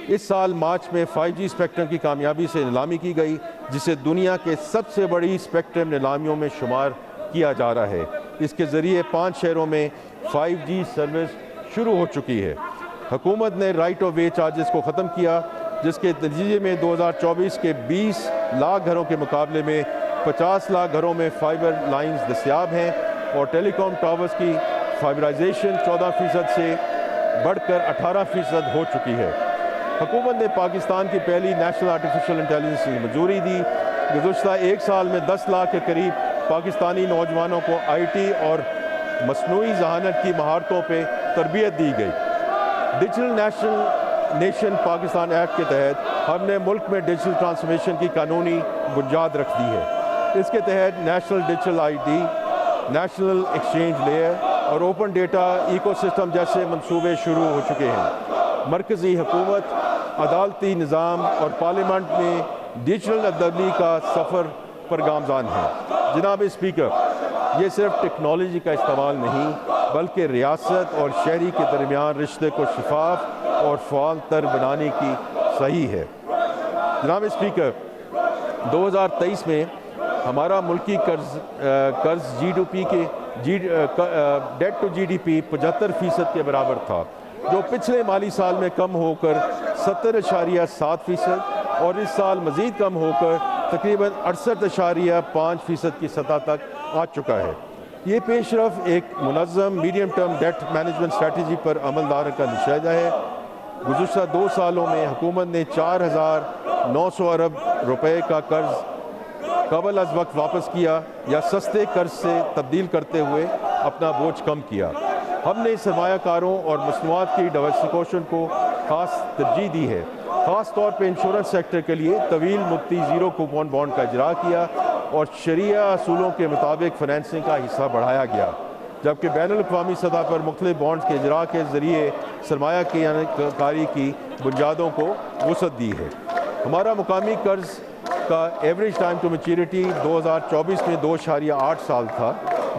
इस साल मार्च में 5G स्पेक्ट्रम की कामयाबी से नीलामी की गई, जिसे दुनिया के सबसे बड़ी स्पेक्ट्रम नीलामियों में शुमार किया जा रहा है। इसके ज़रिए 5 शहरों में 5G सर्विस शुरू हो चुकी है। हुकूमत ने राइट ऑफ वे चार्जेस को ख़त्म किया, जिसके नतीजे में 2024 के 20 लाख घरों के मुकाबले में 50 लाख घरों में फाइबर लाइंस दस्तियाब हैं और टेलीकॉम टावर्स की फाइबराइजेशन 14% से बढ़कर 18% हो चुकी है। हुकूमत ने पाकिस्तान की पहली नेशनल आर्टिफिशियल इंटेलिजेंस की मंजूरी दी। गुज़श्ता एक साल में 10 लाख के करीब पाकिस्तानी नौजवानों को IT और मसनूई ज़हानत की महारतों पर तरबियत दी गई। डिजिटल नेशन पाकिस्तान एक्ट के तहत हमने मुल्क में डिजिटल ट्रांसफॉर्मेशन की कानूनी बुनियाद रख दी है। इसके तहत national digital ID, national exchange layer और ओपन डेटा इकोसिस्टम जैसे मंसूबे शुरू हो चुके हैं। मरकज़ी हुकूमत, अदालती निज़ाम और पार्लियामेंट में डिजिटल तब्दीली का सफ़र पर गामज़ान है। जनाब स्पीकर, ये सिर्फ टेक्नोलॉजी का इस्तेमाल नहीं, बल्कि रियासत और शहरी के दरमियान रिश्ते को शफाफ और फ़ाल तर बनाने की सही है। जनाब स्पीकर, 2023 में हमारा मुल्की कर्ज GDP के डेट टू GDP 75% के बराबर था, जो पिछले माली साल में कम होकर 70.7% और इस साल मज़ीद कम होकर तकरीबन 68.5% की सतह तक आ चुका है। ये पेशरफ एक मुनज़्ज़म medium term debt management strategy पर अमलदार का नतीजा है। गुज़श्ता 2 सालों में हुकूमत ने 4,900 अरब रुपए का कर्ज कबल अज़ वक्त वापस किया या सस्ते कर्ज से तब्दील करते हुए अपना बोझ कम किया। हमने सरमायाकारों और मसनूआत की डाइवर्सिफिकेशन को ख़ास तरजीह दी है। ख़ास तौर पर इंश्योरेंस सेक्टर के लिए तवील मुद्दती ज़ीरो कूपन बॉन्ड का इजरा किया और शरिया असूलों के मुताबिक फाइनेंसिंग का हिस्सा बढ़ाया गया, जबकि बैनुल-अक़वामी सतह पर मुख्तलिफ बॉन्ड्स के इजरा के ज़रिए सरमायाकारी की बुनियादों को वुसअत दी है। हमारा मुकामी कर्ज का एवरेज टाइम टू मैच्योरिटी 2024 में 2.8 साल था,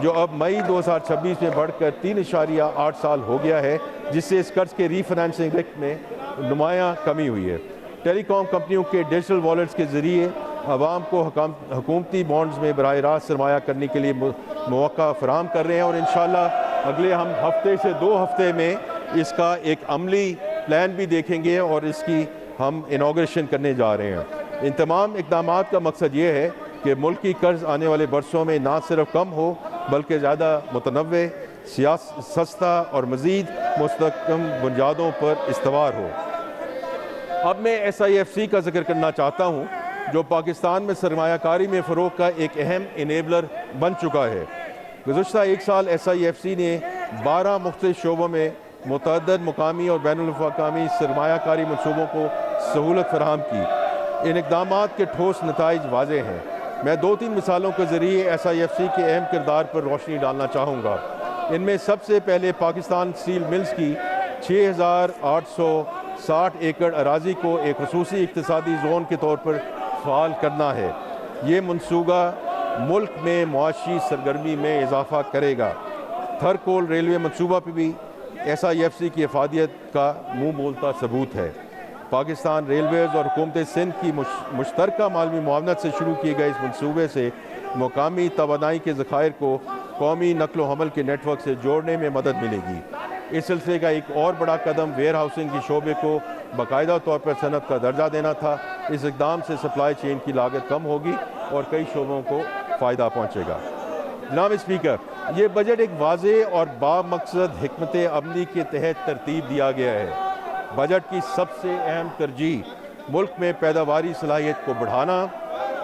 जो अब मई 2026 में बढ़कर 3.8 साल हो गया है, जिससे इस कर्ज के रीफाइनेंसिंग रिस्क में नुमायाँ कमी हुई है। टेलीकॉम कंपनियों के डिजिटल वॉलेट्स के ज़रिए आवाम को हुकूमती बॉन्ड्स में बराह रास्त सरमाया करने के लिए मौका फराहम कर रहे हैं और इंशाअल्लाह अगले हम हफ्ते से 2 हफ्ते में इसका एक अमली प्लान भी देखेंगे और इसकी हम इनॉग्रेशन करने जा रहे हैं। इन तमाम इक़दामात का मकसद ये है कि मुल्क की कर्ज आने वाले बरसों में ना सिर्फ कम हो, बल्कि ज़्यादा मुतनव्वे, सस्ता और मज़ीद मुस्तहकम बुनियादों पर इस्तवार हो। अब मैं SIFC का जिक्र करना चाहता हूँ। जो पाकिस्तान में सरमायाकारी में फ़रोग का एक अहम इनेबलर बन चुका है। गुज़श्ता एक साल SIFC ने 12 मुख्तलिफ शोबों में मुतअद्दिद मुकामी और बैनुल-अक़वामी सरमायाकारी मनसूबों को सहूलत फराहम की। इन इक़दामात के ठोस नताइज वाज़े हैं। मैं 2-3 मिसालों के ज़रिए SIFC के अहम किरदार पर रोशनी डालना चाहूँगा। इनमें सबसे पहले पाकिस्तान स्टील मिल्स की 6,860 एकड़ अराज़ी को एक ख़ुसूसी इक़्तिसादी ज़ोन के तौर पर फ़ाल करना है। ये मनसूबा मुल्क में मुआशी सरगर्मी में इजाफ़ा करेगा। थर कोल रेलवे मनसूबा पर भी SIFC की अफादियत का मुँह बोलता सबूत है। पाकिस्तान रेलवेज़ और हुकूमत सिंध की मुश्तरका मालवी मुआवनत से शुरू किए गए इस मनसूबे से मुकामी तवानाई के ज़खायर को कौमी नकलो हमल के नेटवर्क से जोड़ने में मदद मिलेगी। इस सिलसिले का एक और बड़ा कदम वेयर हाउसिंग के शोबे को बाकायदा तौर पर सनत का दर्जा देना था। इस इक़दाम से सप्लाई चेन की लागत कम होगी और कई शोबों को फ़ायदा पहुँचेगा। जनाब स्पीकर, ये बजट एक वाज़े और बामकसद हिकमत अमली के तहत तरतीब दिया गया है। बजट की सबसे अहम तरजीह मुल्क में पैदावारी सलाहियत को बढ़ाना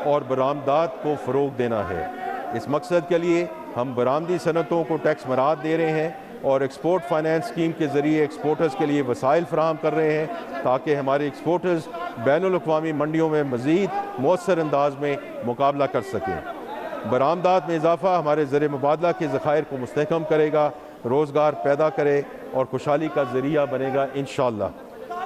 और बरामदात को फ़रोग देना है। इस मकसद के लिए हम बरामदी सनतों को टैक्स मराहत दे रहे हैं और एक्सपोर्ट फाइनेंस स्कीम के ज़रिए एक्सपोर्टर्स के लिए वसाइल फराहम कर रहे हैं ताकि हमारे एक्सपोर्टर्स बैनुल-अक़वामी मंडियों में मज़ीद मौसर अंदाज में मुकाबला कर सकें। बरामदात में इजाफ़ा हमारे ज़र मुबादला के ज़खायर को मुस्तहकम करेगा, रोज़गार पैदा करे और खुशहाली का ज़रिया बनेगा इंशाअल्लाह।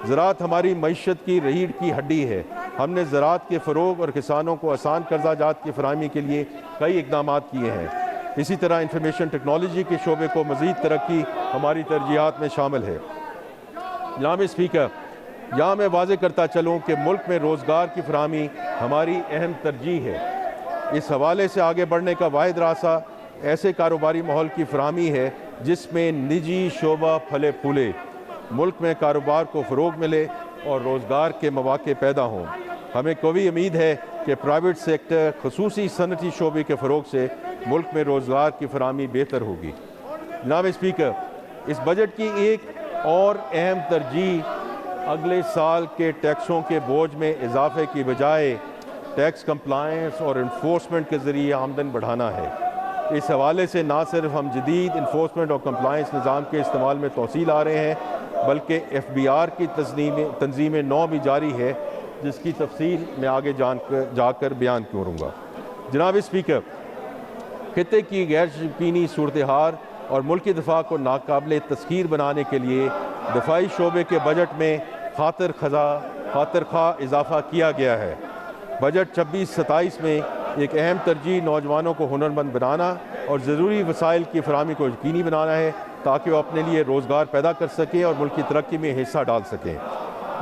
ज़राअत हमारी मईशत की रीढ़ की हड्डी है। हमने ज़राअत के फ़रोग और किसानों को आसान कर्जा जात की फराहमी के लिए कई इक़दाम किए हैं। इसी तरह इंफॉर्मेशन टेक्नोलॉजी के शोबे को मज़ीद तरक्की हमारी तरजीहात में शामिल है। जनाब स्पीकर, यहाँ मैं वाज़े करता चलूँ कि मुल्क में रोज़गार की फराहमी हमारी अहम तरजीह है। इस हवाले से आगे बढ़ने का वाहिद रास्ता ऐसे कारोबारी माहौल की फराहमी है जिसमें निजी शोबा फले फूले, मुल्क में कारोबार को फ़रोग मिले और रोज़गार के मौक़े पैदा हों। हमें कवी उम्मीद है कि प्राइवेट सेक्टर ख़ुसूसी सनती शोबे के फ़रोग से मुल्क में रोज़गार की फराहमी बेहतर होगी। जनाब स्पीकर, इस बजट की एक और अहम तरजीह अगले साल के टैक्सों के बोझ में इजाफे की बजाय टैक्स कंप्लायंस और इन्फोर्समेंट के ज़रिए आमदन बढ़ाना है। इस हवाले से ना सिर्फ हम जदीद इन्फोर्समेंट और कंप्लायंस निज़ाम के इस्तेमाल में तोसील आ रहे हैं, बल्कि FBR की तंजीम नौ भी जारी है, जिसकी तफसील मैं आगे जाकर बयान करूँगा। जनाब स्पीकर, खित्ते की गैर यकीनी सूरत हाल और मुल्की दफा को नाकाबिल तस्खीर बनाने के लिए दफाई शोबे के बजट में खातर खा इजाफ़ा किया गया है। बजट 26-27 में एक अहम तरजीह नौजवानों को हुनरमंद बनाना और ज़रूरी वसाइल की फराहमी को यकीनी बनाना है ताकि वो अपने लिए रोज़गार पैदा कर सकें और मुल्क की तरक्की में हिस्सा डाल सकें।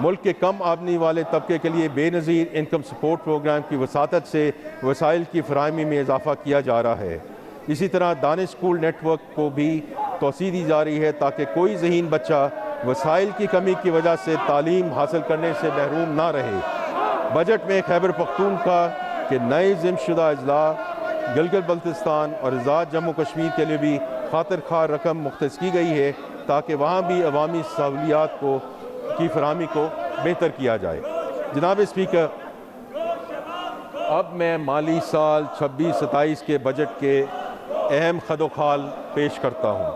मुल्क के कम आमदनी वाले तबके के लिए बेनज़ीर इनकम सपोर्ट प्रोग्राम की वसातत से वसाइल की फराहमी में इजाफ़ा किया जा रहा है। इसी तरह दानिश स्कूल नेटवर्क को भी तोसी दी जा रही है ताकि कोई ज़हीन बच्चा वसाइल की कमी की वजह से तालीम हासिल करने से महरूम ना रहे। बजट में खैबर पख्तूनख्वा के नए ज़िम्मेदार अजला, गिलगित बल्तिस्तान और आज़ाद जम्मू कश्मीर के लिए भी खातिर खा रकम मुख्तस की गई है ताकि वहाँ भी अवामी सहूलियात की फराहमी को बेहतर किया जाए। जनाब स्पीकर, अब मैं माली साल 26-27 के बजट के अहम खदोखाल पेश करता हूँ।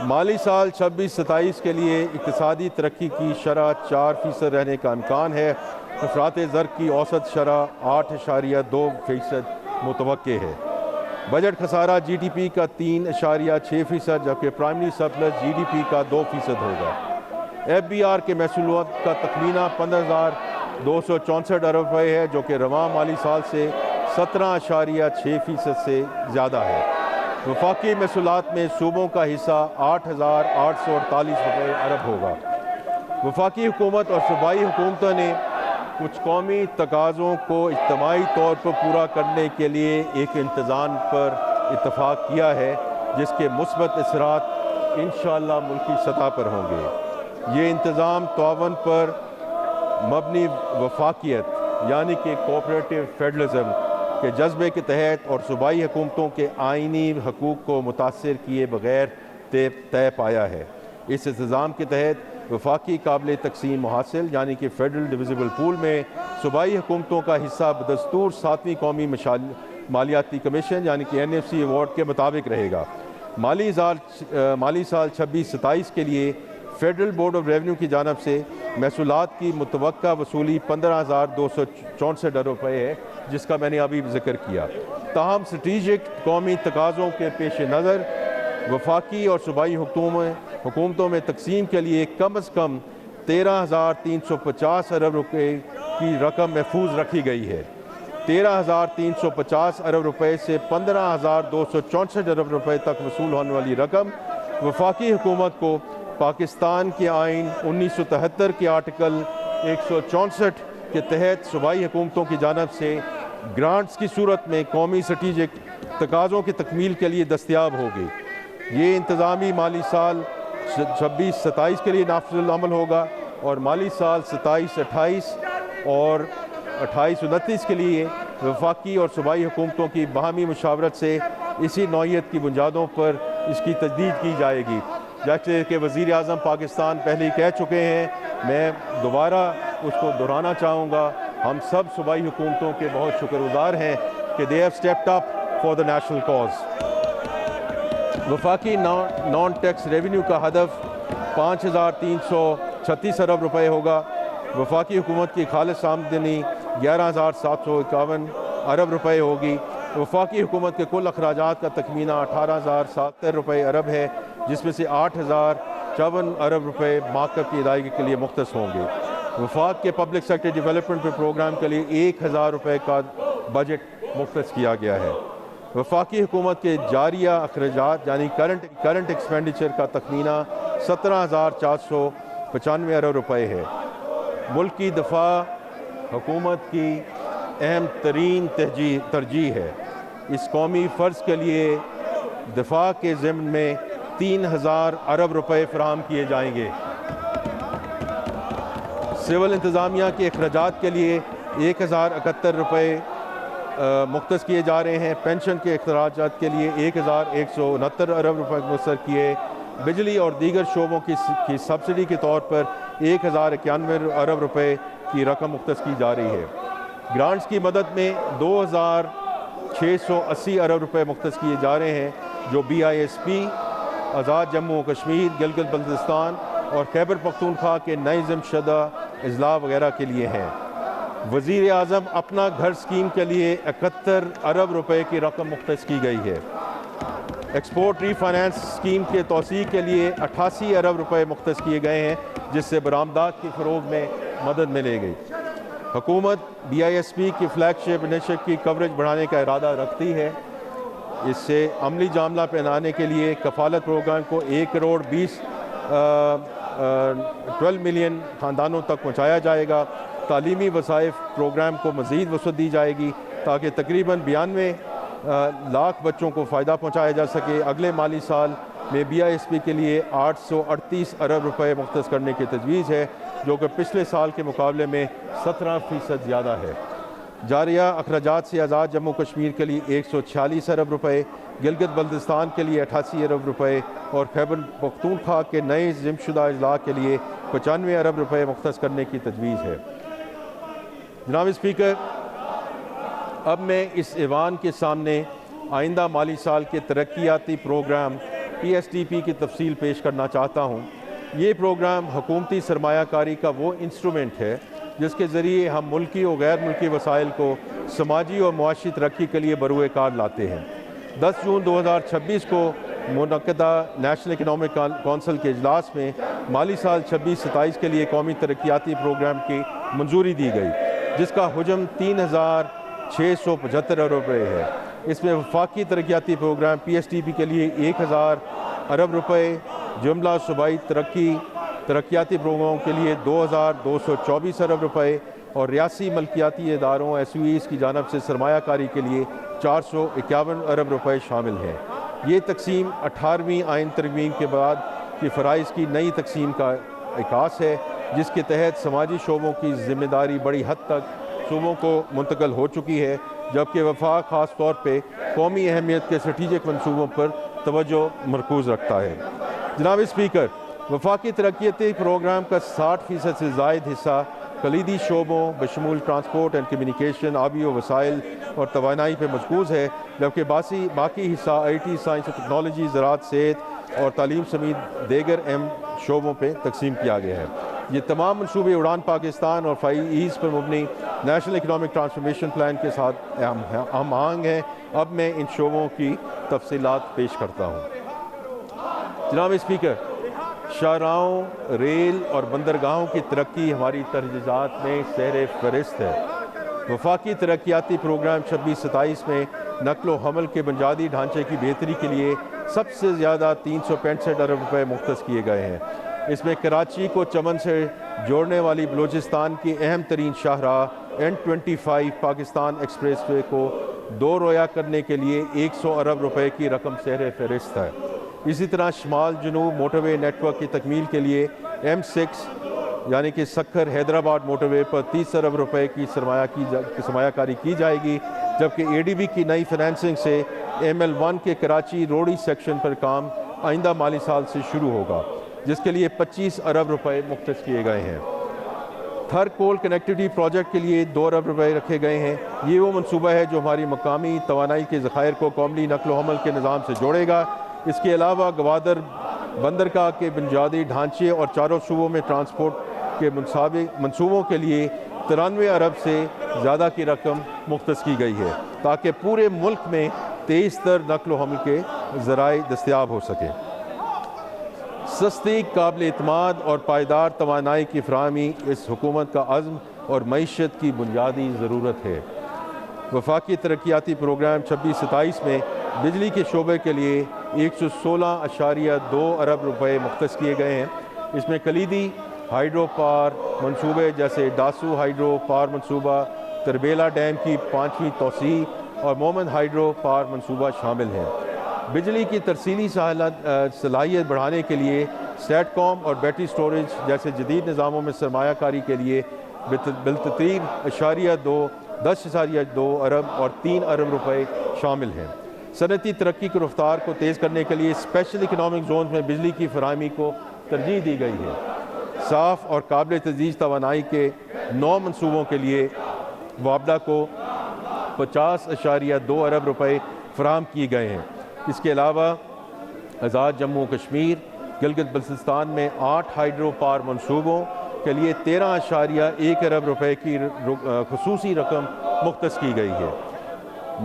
माली साल 26-27 के लिए इक़्तिसादी तरक्की की शरह 4% रहने का इम्कान है। अफरात ज़र की औसत शरह 8.2% मुतवक्के है। बजट खसारा GDP का 3.6%, जबकि प्राइमरी सरप्लस GDP का 2% होगा। FBR के महसूलात का तखमीना 15,264 अरब रुपये है, जो कि रवां माली साल से 17.6% से ज़्यादा है। वफाकी महसूलात में सूबों का हिस्सा 8,848 अरब होगा। वफाकी हुकूमत और सूबाई हुकूमतों ने कुछ कौमी तकाज़ों को इज्तिमाई तौर पर पूरा करने के लिए एक इंतज़ाम पर इत्तफ़ाक़ किया है, जिसके मुस्बत असरात इंशाअल्लाह मुल्की सतह पर होंगे। ये इंतज़ाम तआवुन पर मबनी वफाकियत यानी कि कोऑपरेटिव फेडरलिज्म के जज्बे के तहत और सूबाई हुकूमतों के आइनी हकूक़ को मुतासर किए बगैर तय पाया है। इस इंतज़ाम के तहत वफाकी काबिल तकसीम हासिल यानी कि फेडरल डिविजिबल पूल में सूबाई हुकूमतों का हिस्सा बदस्तूर 7वीं कौमी मालियाती कमीशन यानी कि NFC अवार्ड के मुताबिक रहेगा। माली साल 26-27 के लिए फेडरल बोर्ड ऑफ रेवेन्यू की जानब से महसूलात की मुतवक्का वसूली 15,264 अरब रुपये है, जिसका मैंने अभी जिक्र किया। ताहम स्ट्रेटेजिक कौमी तकाज़ों के पेश नज़र वफाकी और सूबाई हुकूमतों में तकसीम के लिए कम अज़ कम 13,350 अरब रुपये की रकम महफूज रखी गई है। 13,350 अरब रुपये से 15,264 अरब रुपये तक वसूल होने वाली रकम वफाकी हुकूमत को पाकिस्तान के आइन 1973 के आर्टिकल 164 के तहत सूबाई हुकूमतों की जानब से ग्रांट्स की सूरत में कौमी स्ट्रेटेजिक तकाज़ों की तकमील के लिए दस्तयाब होगी। ये इंतज़ामी माली साल 26-27 के लिए नाफिज़ुल अमल होगा और माली साल 27-28 और 28-29 के लिए वफाकी और सूबाई हुकूमतों की बाहमी मुशावरत से इसी नौइयत की बुनियादों पर इसकी तजदीद की जाएगी। जैसे कि वज़ीर आज़म पाकिस्तान पहले ही कह चुके हैं, मैं दोबारा उसको दोहराना चाहूँगा, हम सब सूबाई हुकूमतों के बहुत शुक्रगुज़ार हैं कि they have stepped up for the national cause. वफाकी नॉन टैक्स रेवेन्यू का हदफ 5,336 अरब रुपये होगा। वफाकी हुकूमत की खालिस आमदनी 11,751 अरब रुपये होगी। वफाकी हुकूमत के कुल अखराजात का तखमीना 18,070 रुपये अरब है, जिसमें से 8,054 अरब रुपये मार्कअप की अदायगी के लिए मुख्तस होंगे। वफाक के पब्लिक सेक्टर डेवलपमेंट प्रोग्राम के लिए 1,000 रुपये का बजट मुख्तस किया गया है। वफाकी हुकूमत के जारिया अखराजात यानी करंट एक्सपेंडिचर का तखमीना 17,495 अरब रुपये है। मुल्क की दफा हुकूमत की अहम तरीन तरजीह है। इस कौमी फ़र्ज़ के लिए दफा के ज़िम्न में 3,000 अरब रुपये फ़राहम किए जाएंगे। सिविल इंतज़ामिया के अखराजात के लिए 1,071 रुपये मुख्तस किए जा रहे हैं। पेंशन के अखराजात के लिए 1,169 अरब रुपये मुख्तर किए। बिजली और दीगर शोबों की सब्सिडी के तौर पर 1,091 अरब रुपये की रकम मुख्तस की जा रही है। ग्रांट्स की मदद में 2,680 अरब रुपये मुख्तस किए जा रहे हैं, जो BISP, आज़ाद जम्मू कश्मीर, गिलगित बल्तिस्तान और खैबर पख्तूनख्वा के नए ज़िम्मेशुदा अजला वगैरह के लिए हैं। वज़ीर आज़म अपना घर स्कीम के लिए 71 अरब रुपये की रकम मुख्तस की गई है। एक्सपोर्ट रीफाइनेंस स्कीम के तोसी के लिए 88 अरब रुपये मुख्तस किए गए हैं, जिससे बरामदात के फ़रोग में मदद मिलेगी। हुकूमत BISP की फ्लैगशिप इनिशिएटिव की कवरेज बढ़ाने का इरादा रखती है। इससे अमली जामला पहनाने के लिए कफ़ालत प्रोग्राम को 1,12 मिलियन ख़ानदानों तक पहुँचाया जाएगा। तालीमी वसाइफ प्रोग्राम को मज़ीद वसअत दी जाएगी ताकि तकरीबन 92 लाख बच्चों को फ़ायदा पहुँचाया जा सके। अगले माली साल में BISP के लिए 838 अरब रुपये मुख्तस करने की तजवीज़ है, जो कि पिछले साल के मुकाबले में 17% ज़्यादा है। जारिया अखराजात से आज़ाद जम्मू कश्मीर के लिए 146 अरब रुपये, गिलगित बल्तिस्तान के लिए 88 अरब रुपये और खैबर पख्तूनख्वा के नए ज़िम्मेशुदा अजला के लिए 95 अरब रुपये मुख्तस करने की तजवीज़ है। जनाब स्पीकर, अब मैं इस ऐवान के सामने आइंदा माली साल के तरक्याती प्रोग्राम PSTP की तफसील पेश करना चाहता हूँ। ये प्रोग्राम हुकूमती सरमायाकारी का वो इंस्ट्रूमेंट है जिसके ज़रिए हम मुल्की और गैर मुल्की वसाइल को समाजी और मुआशी तरक्की के लिए बरूए कार लाते हैं। 10 जून 2026 को मुनक़दा नेशनल इकनॉमिक कौंसिल के इजलास में माली साल 26-27 के लिए कौमी तरक्याती प्रोग्राम की मंजूरी दी गई, जिसका हुजम 3,675 अरब रुपये है। इसमें वफाकी तरक्याती प्रोग्राम PSTP के लिए 1,000 अरब रुपये, जुमला सूबाई तरक्याती प्रोग्रामों के लिए 2,224 अरब रुपये और रियासी मल्कियाती इदारों SUEs की जानब से सरमायाकारी के लिए 451 अरब रुपये शामिल हैं। ये तकसीम 18वीं आइन तरमीम के बाद की फ़राइज़ की नई तकसीम का इकास है, जिसके तहत समाजी शोबों की ज़िम्मेदारी बड़ी हद तक सूबों को मुंतकिल हो चुकी है, जबकि वफाक ख़ास तौर पर कौमी अहमियत के स्ट्रेटेजिक मनसूबों पर तवज्जो मरकूज़ रखता है। जनाब स्पीकर, वफाकी तरक्याती प्रोग्राम का 60% से ज़ायद हिस्सा कलीदी शोबों बशमूल ट्रांसपोर्ट एंड कम्युनिकेशन, आबी व वसाइल और तवानाई पर मरकूज़ है, जबकि बाकी हिस्सा IT, साइंस और टेक्नोलॉजी, ज़राअत, सेहत और तालीम समेत दीगर अहम शोबों पर तकसीम किया गया है। ये तमाम मनसूबे उड़ान पाकिस्तान और 5 ईज़ पर मुबनी नेशनल इकनॉमिक ट्रांसफॉर्मेशन प्लान के साथ हम आहंग हैं। अब मैं इन शोबों की तफसीलात पेश करता हूँ। जनाब स्पीकर, शाहराहों, रेल और बंदरगाहों की तरक्की हमारी तरजीहात में सहरे फहरिस्त है। वफाकी तरक्याती प्रोग्राम 26-27 में नकलो हमल के बुनियादी ढांचे की बेहतरी के लिए सबसे ज़्यादा 365 अरब रुपये मुख्तस किए गए हैं। इसमें कराची को चमन से जोड़ने वाली बलूचिस्तान की अहम तरीन शाहराह N25 पाकिस्तान एक्सप्रेस वे को 2 रोया करने के लिए 100 अरब रुपये की रकम सहरे फहरिस्त है। इसी तरह शुमाल जनूब मोटरवे नेटवर्क की तकमील के लिए M6 यानी कि सक्खर हैदराबाद मोटरवे पर 30 अरब रुपये की सरमायाकारी की जाएगी, जबकि ADB की नई फाइनेंसिंग से ML1 के कराची रोड़ी सेक्शन पर काम आइंदा माली साल से शुरू होगा, जिसके लिए 25 अरब रुपये मुख्तस किए गए हैं। थर कोल कनेक्टिविटी प्रोजेक्ट के लिए 2 अरब रुपये रखे गए हैं। ये वो मनसूबा है जो हमारी मकामी तवानाई के ज़खायर को कौमी नकलो हमल के निज़ाम से जोड़ेगा। इसके अलावा गवादर बंदरगाह के बुनियादी ढांचे और चारों सूबों में ट्रांसपोर्ट के मनसूबों के लिए 93 अरब से ज़्यादा की रकम मुख्तस की गई है, ताकि पूरे मुल्क में तेज़ तर नकलो हमल के ज़राए दस्तयाब हो सकें। सस्ती, काबिल एतमाद और पायदार तवानाई की फराहमी इस हुकूमत का अज़्म और मईशत की बुनियादी ज़रूरत है। वफाकी तरक्याती प्रोग्राम 26-27 में बिजली के शोबे के लिए 116.2 अरब रुपये मुख्तस किए गए हैं। इसमें कलीदी हाइड्रो पावर मनसूबे जैसे डासू हाइड्रो पावर मनसूबा, तरबेला डैम की 5वीं तोसी और मोमन हाइड्रो पावर मनसूबा शामिल हैं। बिजली की तरसीली सलाहियत बढ़ाने के लिए सेटकॉम और बैटरी स्टोरेज जैसे जदीद निज़ामों में सरमायाकारी के लिए बिलतरतीब 10.2 अरब और 3 अरब रुपये शामिल हैं। सनती तरक्की की रफ्तार को तेज़ करने के लिए स्पेशल इकनॉमिक जोन में बिजली की फराहमी को तरजीह दी गई है। साफ़ और काबिल तजदीद तवानाई के 9 मनसूबों के लिए वापदा को 50.2 अरब रुपये फराहम किए गए हैं। इसके अलावा आज़ाद जम्मू कश्मीर गिलगित बल्तिस्तान में 8 हाइड्रो पावर मनसूबों के लिए 13.1 अरब रुपये की खुसूसी रकम मुख्तस की गई है।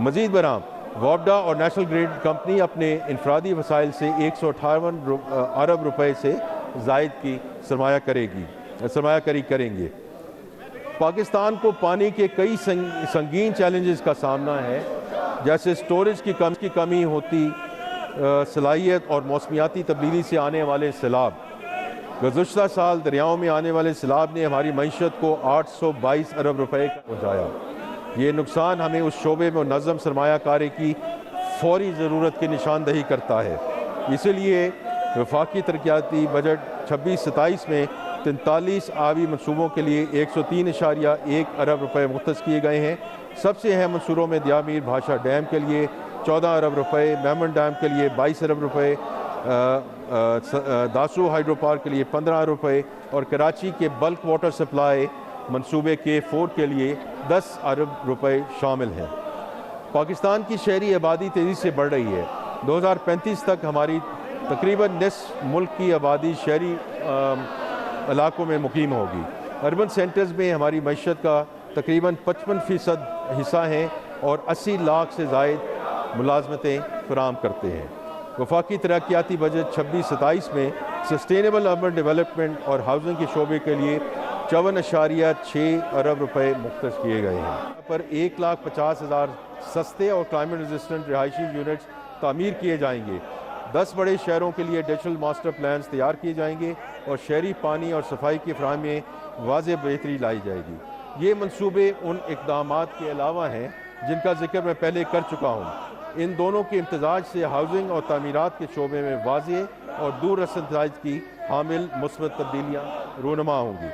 मज़ीद बराम वापडा और नेशनल ग्रिड कंपनी अपने इनफरादी वसाइल से 158 अरब रुपये से ज़ायद की सरमायाकारी करेंगे। पाकिस्तान को पानी के कई संगीन चैलेंजेस का सामना है, जैसे स्टोरेज की कमी होती सलाहियत और मौसमियाती तब्दीली से आने वाले सैलाब। गुज़श्ता साल दरियाओं में आने वाले सैलाब ने हमारी मईशत को 822 अरब रुपये का पहुँचाया। ये नुकसान हमें उस शोबे में नज़म सरमायाकारी की फौरी ज़रूरत की निशानदही करता है। इसलिए वफाकी तरक्याती बजट 26-27 में 43 आबी मनसूबों के लिए 103.1 अरब रुपये मुख्तस किए गए हैं। सबसे अहम मंसूरों में दियामीर भाषा डैम के लिए 14 अरब रुपये, मेमन डैम के लिए 22 अरब रुपये, दासू हाइड्रो पावर के लिए 15 अरब रुपये और कराची के बल्क वाटर सप्लाई मंसूबे के 4 के लिए 10 अरब रुपये शामिल हैं। पाकिस्तान की शहरी आबादी तेज़ी से बढ़ रही है। 2035 तक हमारी तकरीबन निस्फ मुल्क की आबादी शहरी इलाकों में मुकीम होगी। अर्बन सेंटर्स में हमारी मईशत का तकरीबन 55% हिस्सा हैं और 80 लाख से ज़ायद मुलाजमतें फराहम करते हैं। वफाकी तरक्याती बजट 26-27 में सस्टेनेबल अर्बन डेवलपमेंट और हाउसिंग के शोबे के लिए 54.6 अरब रुपये मुख्तस किए गए हैं। पर 1,50,000 सस्ते और क्लाइमेट रेजिस्टेंट रिहायशी यूनिट्स तामीर किए जाएंगे। 10 बड़े शहरों के लिए डिजिटल मास्टर प्लान्स तैयार किए जाएंगे और शहरी पानी और सफाई की फराहमी में वाज़ेह बेहतरी लाई जाएगी। ये मंसूबे उन इक़दामात के अलावा हैं जिनका जिक्र मैं पहले कर चुका हूँ। इन दोनों के इम्तजाज से हाउसिंग और तामीरात के शोबे में वाज़ेह और दूर रसदाई की हामिल मुस्बत तब्दीलियाँ रूनुमा होंगी।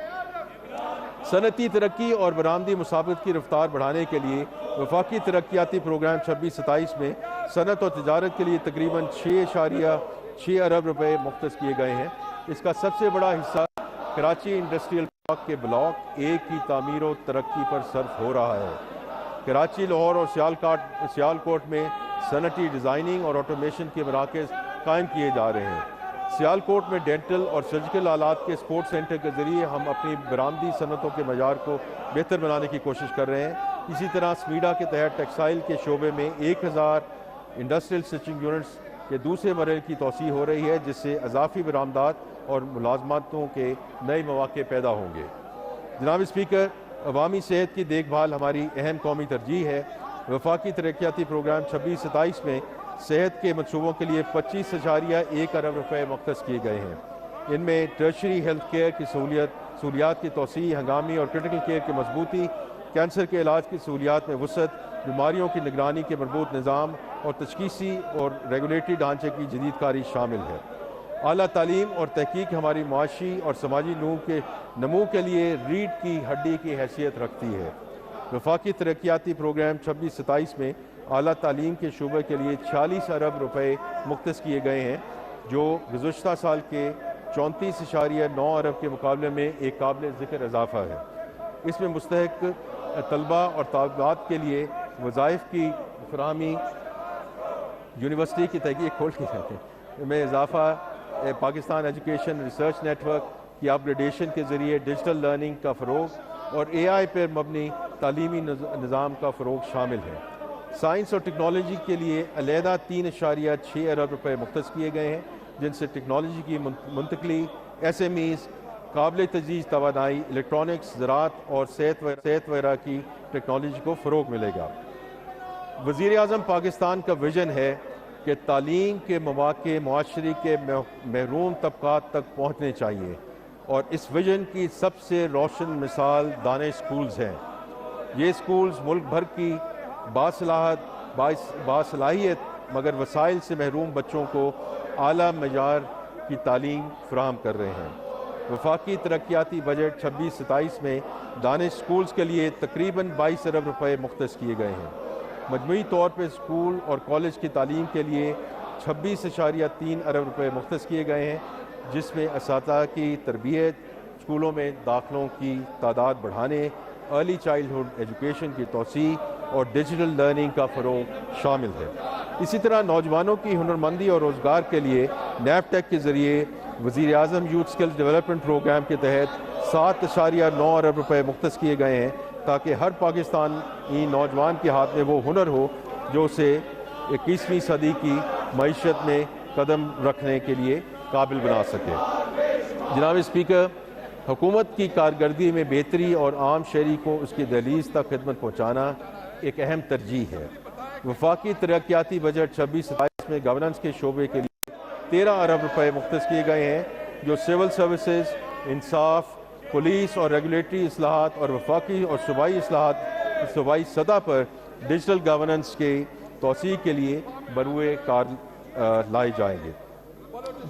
सनती तरक्की और बरामदी मुसाफिरत की रफ्तार बढ़ाने के लिए वफाकी तरक्याती प्रोग्राम 26-27 में सनत और तजारत के लिए तकरीबन 6.6 अरब रुपये मुख्तस किए गए हैं। इसका सबसे बड़ा हिस्सा कराची इंडस्ट्रियल पार्क के ब्लॉक ए की तामीर और तरक्की पर सर्फ हो रहा है। कराची, लाहौर और सियालकोट में सनती डिज़ाइनिंग और ऑटोमेशन के मराकज़ कायम किए जा रहे हैं। सियालकोट में डेंटल और सर्जिकल आलात के स्पोर्ट्स सेंटर के ज़रिए हम अपनी बरामदी सनतों के मजार को बेहतर बनाने की कोशिश कर रहे हैं। इसी तरह स्मीडा के तहत टेक्सटाइल के शोबे में 1000 इंडस्ट्रियल स्टिचिंग यूनिट्स के दूसरे मरहले की तोसी हो रही है, जिससे अजाफी बरामदात और मुलाजमतों के नए मौके पैदा होंगे। जनाब स्पीकर, अवामी सेहत की देखभाल हमारी अहम कौमी तरजीह है। वफाकी तरक्याती प्रोग्राम 26-27 में सेहत के मनसूबों के लिए 25.1 अरब रुपये मुख्तस किए गए हैं। इनमें टर्शरी हेल्थ केयर की सहूलियात की तोसी, हंगामी और क्रिटिकल केयर की मजबूती, कैंसर के इलाज की सहूलियात में वसअत, बीमारियों की निगरानी के मरबूत निज़ाम और तशखीसी और रेगुलेटरी ढांचे की जदीद कारी शामिल है। आला तालीम और तहकीक हमारी मुआशी और समाजी नमू के लिए रीढ़ की हड्डी की हैसियत रखती है। वफाकी तरक्याती प्रोग्राम 26-27 में आला तालीम के शोबे के लिए 46 अरब रुपये मुख्तस किए गए हैं, जो गुज़श्ता साल के 34.9 अरब के मुकाबले में एक काबिल ज़िक्र इजाफा है। इसमें मुस्तहिक तलबा और तालिबात के लिए वज़ाइफ की फराहमी, यूनिवर्सिटी की तहकीक खोल की जाती है में इजाफा, पाकिस्तान एजुकेशन रिसर्च नेटवर्क की अपग्रेडेशन के ज़रिए डिजिटल लर्निंग का फ़रोग और AI पर मबनी तालीमी निज़ाम का फ़रोग शामिल है। साइंस और टेक्नोलॉजी के लिए अलहदा 3.6 अरब रुपये मुख्तस किए गए हैं, जिनसे टेक्नोलॉजी की मुंतकली, SMEs, काबिल तजदीद तवानाई, इलेक्ट्रॉनिक्स, ज़राअत और सेहत वगैरह की टेक्नोलॉजी को फ़रोग मिलेगा। वज़ीर आज़म पाकिस्तान का विजन है कि तालीम के मौके मुआशरे के महरूम तबकात तक पहुँचने चाहिए, और इस विजन की सबसे रोशन मिसाल दानिश स्कूल्स हैं। ये स्कूल्स मुल्क भर की बासलाहियत मगर वसाइल से महरूम बच्चों को आला मयार की तालीम फराहम कर रहे हैं। वफाकी तरक्याती बजट 26-27 में दानिश स्कूल्स के लिए तकरीबन 22 अरब रुपये मुख्तस किए गए हैं। मजमूई तौर पर स्कूल और कॉलेज की तालीम के लिए 26.3 अरब रुपये मुख्तस किए गए हैं, जिसमें असातिज़ा की तरबियत, स्कूलों में दाखिलों की तादाद बढ़ाने, अर्ली चाइल्डहुड एजुकेशन की तोसी और डिजिटल लर्निंग का फ़रोग शामिल है। इसी तरह नौजवानों की हुनरमंदी और रोज़गार के लिए नैफटेक के ज़रिए वज़ीर आज़म यूथ स्किल्स डेवलपमेंट प्रोग्राम के तहत 7.9 अरब रुपये मुख्तस किए गए हैं, ताकि हर पाकिस्तानी नौजवान के हाथ में वो हुनर हो जो उसे 21वीं सदी की मईशत में कदम रखने के लिए काबिल बना सके। जनाब स्पीकर, हुकूमत की कारकर्दगी में बेहतरी और आम शहरी को उसकी दहलीज तक खिदमत पहुँचाना एक अहम तरजीह है। वफाकी तरक्याती बजट 26-27 में गवर्नेंस के शोबे के लिए 13 अरब रुपये मुख्तस किए गए हैं, जो सिविल सर्विसेज, इंसाफ, पुलिस और रेगुलेटरी इस्लाहात और वफाकी और सूबाई सतह पर डिजिटल गवर्नेंस के तोसी के लिए बरूए कार लाए जाएंगे।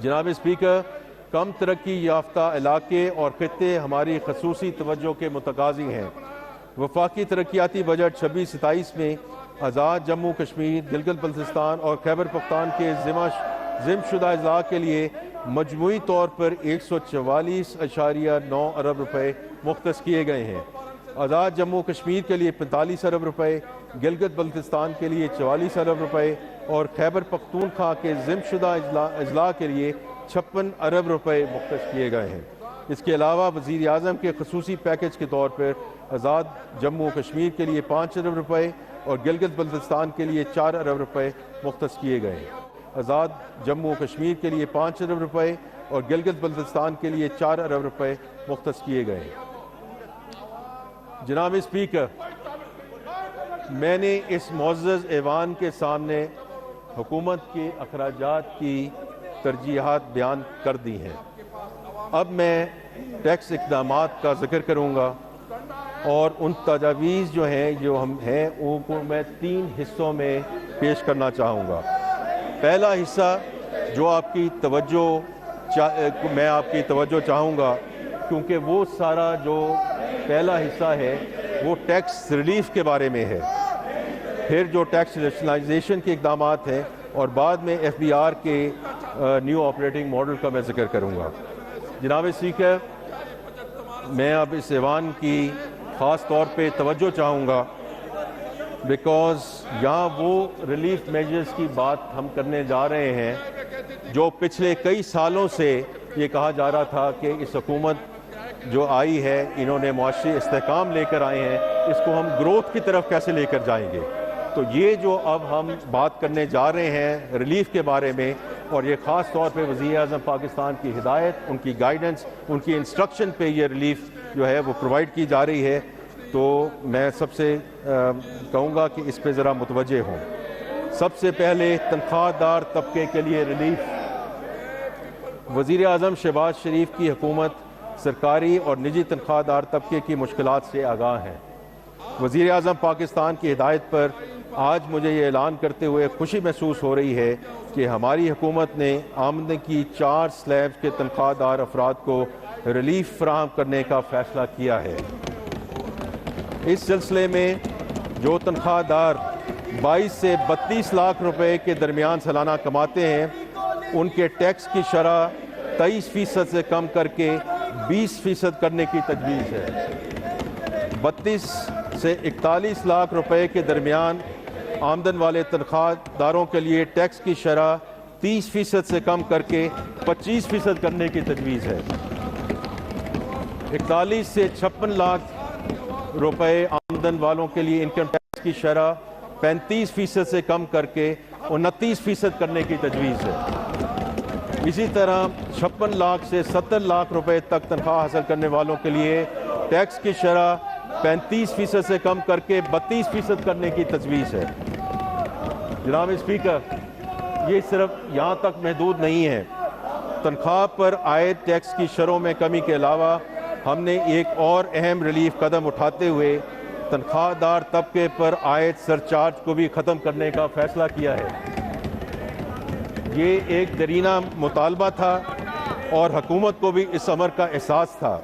जनाब स्पीकर, कम तरक्की याफ्ता इलाके और खित्ते हमारी खसूसी तवज्जो के मुतकाज़ी हैं। वफाकी तरक्याती बजट 26-27 में आज़ाद जम्मू कश्मीर, गिलगित बल्तिस्तान और खैबर पख्तूनख्वा के ज़िम्मेशुदा अज़ला के लिए मजमूई तौर पर 144.9 अरब रुपये मुख्तस किए गए हैं। आज़ाद जम्मू कश्मीर के लिए 45 अरब रुपये, गिलगित बल्तिस्तान के लिए 44 अरब रुपये और खैबर पख्तूनख्वा के ज़िम्मेशुदा अज़ला के लिए 56 अरब रुपये मुख्तस किए गए हैं। इसके अलावा वज़ीर आज़म के खसूसी पैकेज के तौर पर आज़ाद जम्मू कश्मीर के लिए 5 अरब रुपये और गिलगित बल्तिस्तान के लिए 4 अरब रुपये मुख्तस किए गए हैं। आज़ाद जम्मू कश्मीर के लिए 5 अरब रुपये और गिलगित बल्तिस्तान के लिए 4 अरब रुपये मुख्तस किए गए हैं। जनाब स्पीकर, मैंने इस मुअज़्ज़ज़ ऐवान के सामने हुकूमत के अखराजात की तरजीहात बयान कर दी हैं। अब मैं टैक्स इक़दामात का जिक्र करूँगा और उन तजावीज़ जो हम हैं उनको मैं 3 हिस्सों में पेश करना चाहूँगा। पहला हिस्सा जो आपकी तवज्जो मैं आपकी तवज्जो चाहूँगा, क्योंकि वो सारा जो पहला हिस्सा है वो टैक्स रिलीफ के बारे में है। फिर जो टैक्स रैशनलाइजेशन के इक़दामात हैं और बाद में FBR के न्यू ऑपरेटिंग मॉडल का मैं जिक्र करूँगा। जनाब स्पीकर, मैं अब इस ऐवान की ख़ास तौर पे तवज्जो चाहूँगा बिकॉज़ यहाँ वो रिलीफ मेजर्स की बात हम करने जा रहे हैं जो पिछले कई सालों से ये कहा जा रहा था कि इस हुकूमत जो आई है इन्होंने मुआशी इस्तेहकाम लेकर आए हैं, इसको हम ग्रोथ की तरफ कैसे लेकर जाएंगे। तो ये जो अब हम बात करने जा रहे हैं रिलीफ के बारे में, और ये ख़ास तौर पे वज़ीर आज़म पाकिस्तान की हिदायत, उनकी गाइडेंस, उनकी इंस्ट्रक्शन पे ये रिलीफ जो है वो प्रोवाइड की जा रही है, तो मैं सबसे कहूँगा कि इस पे ज़रा मुतवज्जे हों। सबसे पहले तनख्वाहदार तबके के लिए रिलीफ। वज़ीर आज़म शहबाज शरीफ की हुकूमत सरकारी और निजी तनख्वाहदार तबके की मुश्किलात से आगाह हैं। वज़ीर आज़म पाकिस्तान की हिदायत पर आज मुझे ये ऐलान करते हुए खुशी महसूस हो रही है कि हमारी हुकूमत ने आमदनी की 4 स्लैब के तनख्वाहदार अफराद को रिलीफ फराहम करने का फ़ैसला किया है। इस सिलसिले में जो तनख्वाहदार 22 से 32 लाख रुपए के दरमियान सालाना कमाते हैं, उनके टैक्स की शरह 23% से कम करके 20% करने की तजवीज़ है। 32 से 41 लाख रुपए के दरमियान आमदन वाले तनख्वाहदारों के लिए टैक्स की शरह 30% से कम करके 25% करने की तजवीज़ है। 41 से 56 लाख रुपए आमदन वालों के लिए इनकम टैक्स की शरह 35% से कम करके 29% करने की तजवीज़ है। इसी तरह 56 लाख से 70 लाख रुपए तक तनख्वाह हासिल करने वालों के लिए टैक्स की शरह 35% से कम करके 32% करने की तजवीज़ है। जनाब स्पीकर, ये सिर्फ यहाँ तक महदूद नहीं है। तनख्वाह पर आए टैक्स की शरों में कमी के अलावा हमने एक और अहम रिलीफ कदम उठाते हुए तनख्वाहदार तबके पर आए सरचार्ज को भी ख़त्म करने का फ़ैसला किया है। ये एक दरीना मुतालबा था और हुकूमत को भी इस अमर का एहसास था,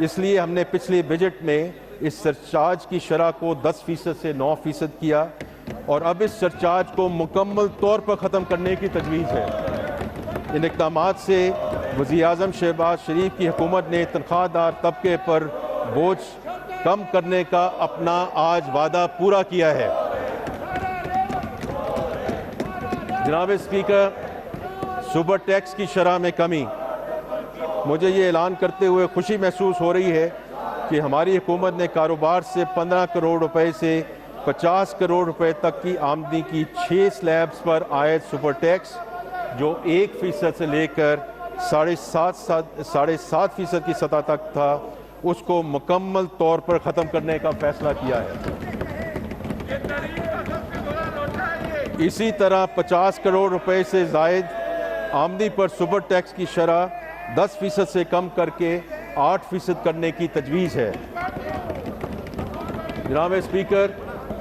इसलिए हमने पिछले बजट में इस सरचार्ज की शरह को 10% से 9% किया और अब इस सरचार्ज को मुकम्मल तौर पर ख़त्म करने की तजवीज़ है। इन इक़दामात से वज़ीर आज़म शहबाज शरीफ की हुकूमत ने तनख्वाहदार तबके पर बोझ कम करने का अपना आज वादा पूरा किया है। जनाब स्पीकर, सुपर टैक्स की शरह में कमी। मुझे ये ऐलान करते हुए खुशी महसूस हो रही है कि हमारी हुकूमत ने कारोबार से 15 करोड़ रुपए से 50 करोड़ रुपए तक की आमदनी की 6 स्लैब्स पर आयद सुपर टैक्स, जो 1% से लेकर 7.5% की सतह तक था, उसको मुकम्मल तौर पर ख़त्म करने का फ़ैसला किया है। इसी तरह 50 करोड़ रुपए से ज़ायद आमदनी पर सुपर टैक्स की शरह 10% से कम करके 8% करने की तजवीज़ है। जनाब स्पीकर,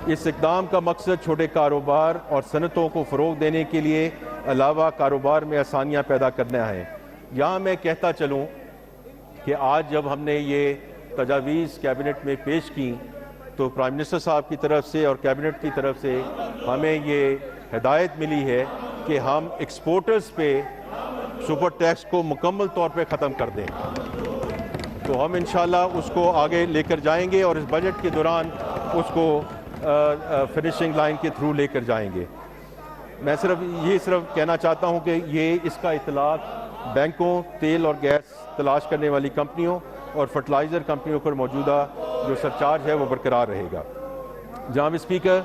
इस इक़दाम का मकसद छोटे कारोबार और सनतों को फ़रोग़ देने के लिए अलावा कारोबार में आसानियाँ पैदा करना है। यहाँ मैं कहता चलूँ कि आज जब हमने ये तजावीज़ कैबिनेट में पेश की तो प्राइम मिनिस्टर साहब की तरफ से और कैबिनेट की तरफ से हमें ये हिदायत मिली है कि हम एक्सपोर्टर्स पे सुपर टैक्स को मुकम्मल तौर पे ख़त्म कर दें। तो हम इंशाल्लाह उसको आगे लेकर जाएंगे और इस बजट के दौरान उसको फिनिशिंग लाइन के थ्रू लेकर जाएंगे। मैं सिर्फ कहना चाहता हूँ कि ये इसका इतलाक़ बैंकों, तेल और गैस तलाश करने वाली कंपनियों और फर्टिलाइज़र कंपनियों पर मौजूदा जो सरचार्ज है वो बरकरार रहेगा। जनाब स्पीकर,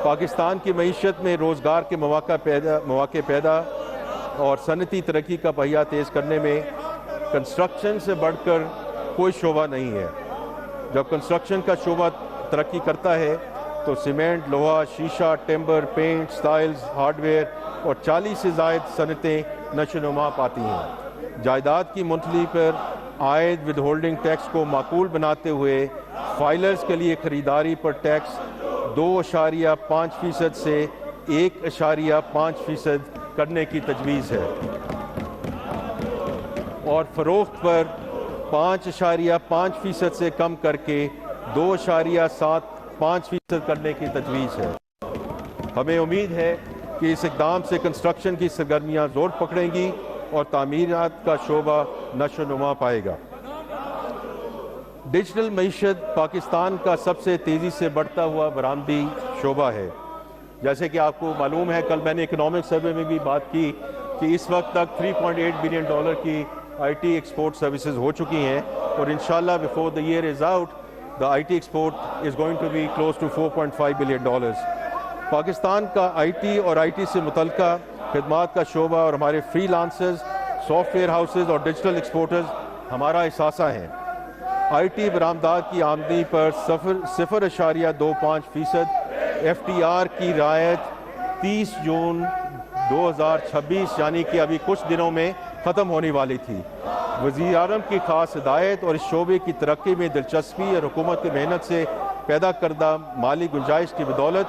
पाकिस्तान की मईशत में रोज़गार के मौक़े पैदा और सनती तरक्की का पहिया तेज़ करने में कंस्ट्रक्शन से बढ़कर कोई शोबा नहीं है। जब कंस्ट्रक्शन का शोबा तरक्की करता है तो सीमेंट, लोहा, शीशा, टिम्बर, पेंट, टाइल्स, हार्डवेयर और 40 से ज़ायद सनतें नशोनुमा पाती हैं। जायदाद की मुंतकली पर आयद विद होल्डिंग टैक्स को माकूल बनाते हुए फाइलर्स के लिए ख़रीदारी पर टैक्स 2.5% से 1.5% करने की तजवीज़ है और फ़रोख्त पर 5.5% से कम करके 2.75% करने की तजवीज़ है। हमें उम्मीद है कि इस इक़दाम से कंस्ट्रक्शन की सरगर्मियाँ ज़ोर पकड़ेंगी और तामीरात का शोबा नशो नुमा पाएगा। डिजिटल मईशत पाकिस्तान का सबसे तेज़ी से बढ़ता हुआ बरामदी शोबा है। जैसे कि आपको मालूम है, कल मैंने इकोनॉमिक सर्वे में भी बात की कि इस वक्त तक $3.8 बिलियन की IT एक्सपोर्ट सर्विसेज हो चुकी हैं और इंशाल्लाह before the year is out the IT export is going to be close to $4.5 billion. Pakistan का IT और IT से मुतल्लिका खिदमात का शोबा और हमारे फ्रीलांसर्स, सॉफ्टवेयर हाउसेज और डिजिटल एक्सपोर्टर्स हमारा अहसासा हैं। IT बरामदात की आमदनी पर 0.25% FTR की रायत 30 जून 2026 यानी कि अभी कुछ दिनों में ख़त्म होने वाली थी। वज़ीर आज़म की ख़ास हिदायत और इस शोबे की तरक्की में दिलचस्पी और हुकूमत की मेहनत से पैदा करदा माली गुंजाइश की बदौलत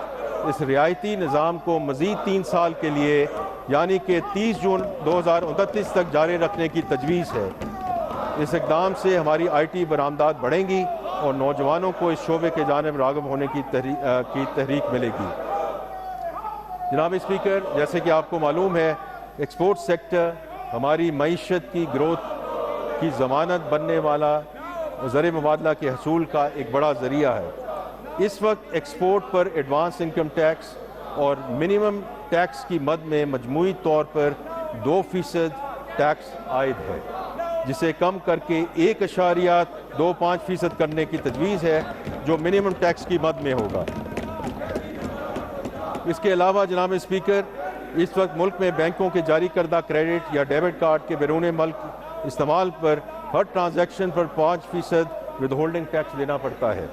इस रियायती निज़ाम को मज़ीद 3 साल के लिए यानी कि 30 जून 2029 तक जारी रखने की तजवीज़ है। इस इक़दाम से हमारी IT बरामदात बढ़ेंगी और नौजवानों को इस शोबे के जानिब राग़िब होने की तहरीक मिलेगी। जनाब स्पीकर, जैसे कि आपको मालूम है, एक्सपोर्ट सेक्टर हमारी मईशत की ग्रोथ की ज़मानत बनने वाला ज़र मुबादला के हसूल का एक बड़ा ज़रिया है। इस वक्त एक्सपोर्ट पर एडवांस इनकम टैक्स और मिनिमम टैक्स की मद में मजमूई तौर पर 2% टैक्स आयद है, जिसे कम करके 1.25% करने की तजवीज़ है, जो मिनिमम टैक्स की मद में होगा। इसके अलावा जनाब स्पीकर, इस वक्त मुल्क में बैंकों के जारी करदा क्रेडिट या डेबिट कार्ड के बैरून मुल्क इस्तेमाल पर हर ट्रांजैक्शन पर 5% विद होल्डिंग टैक्स देना पड़ता है।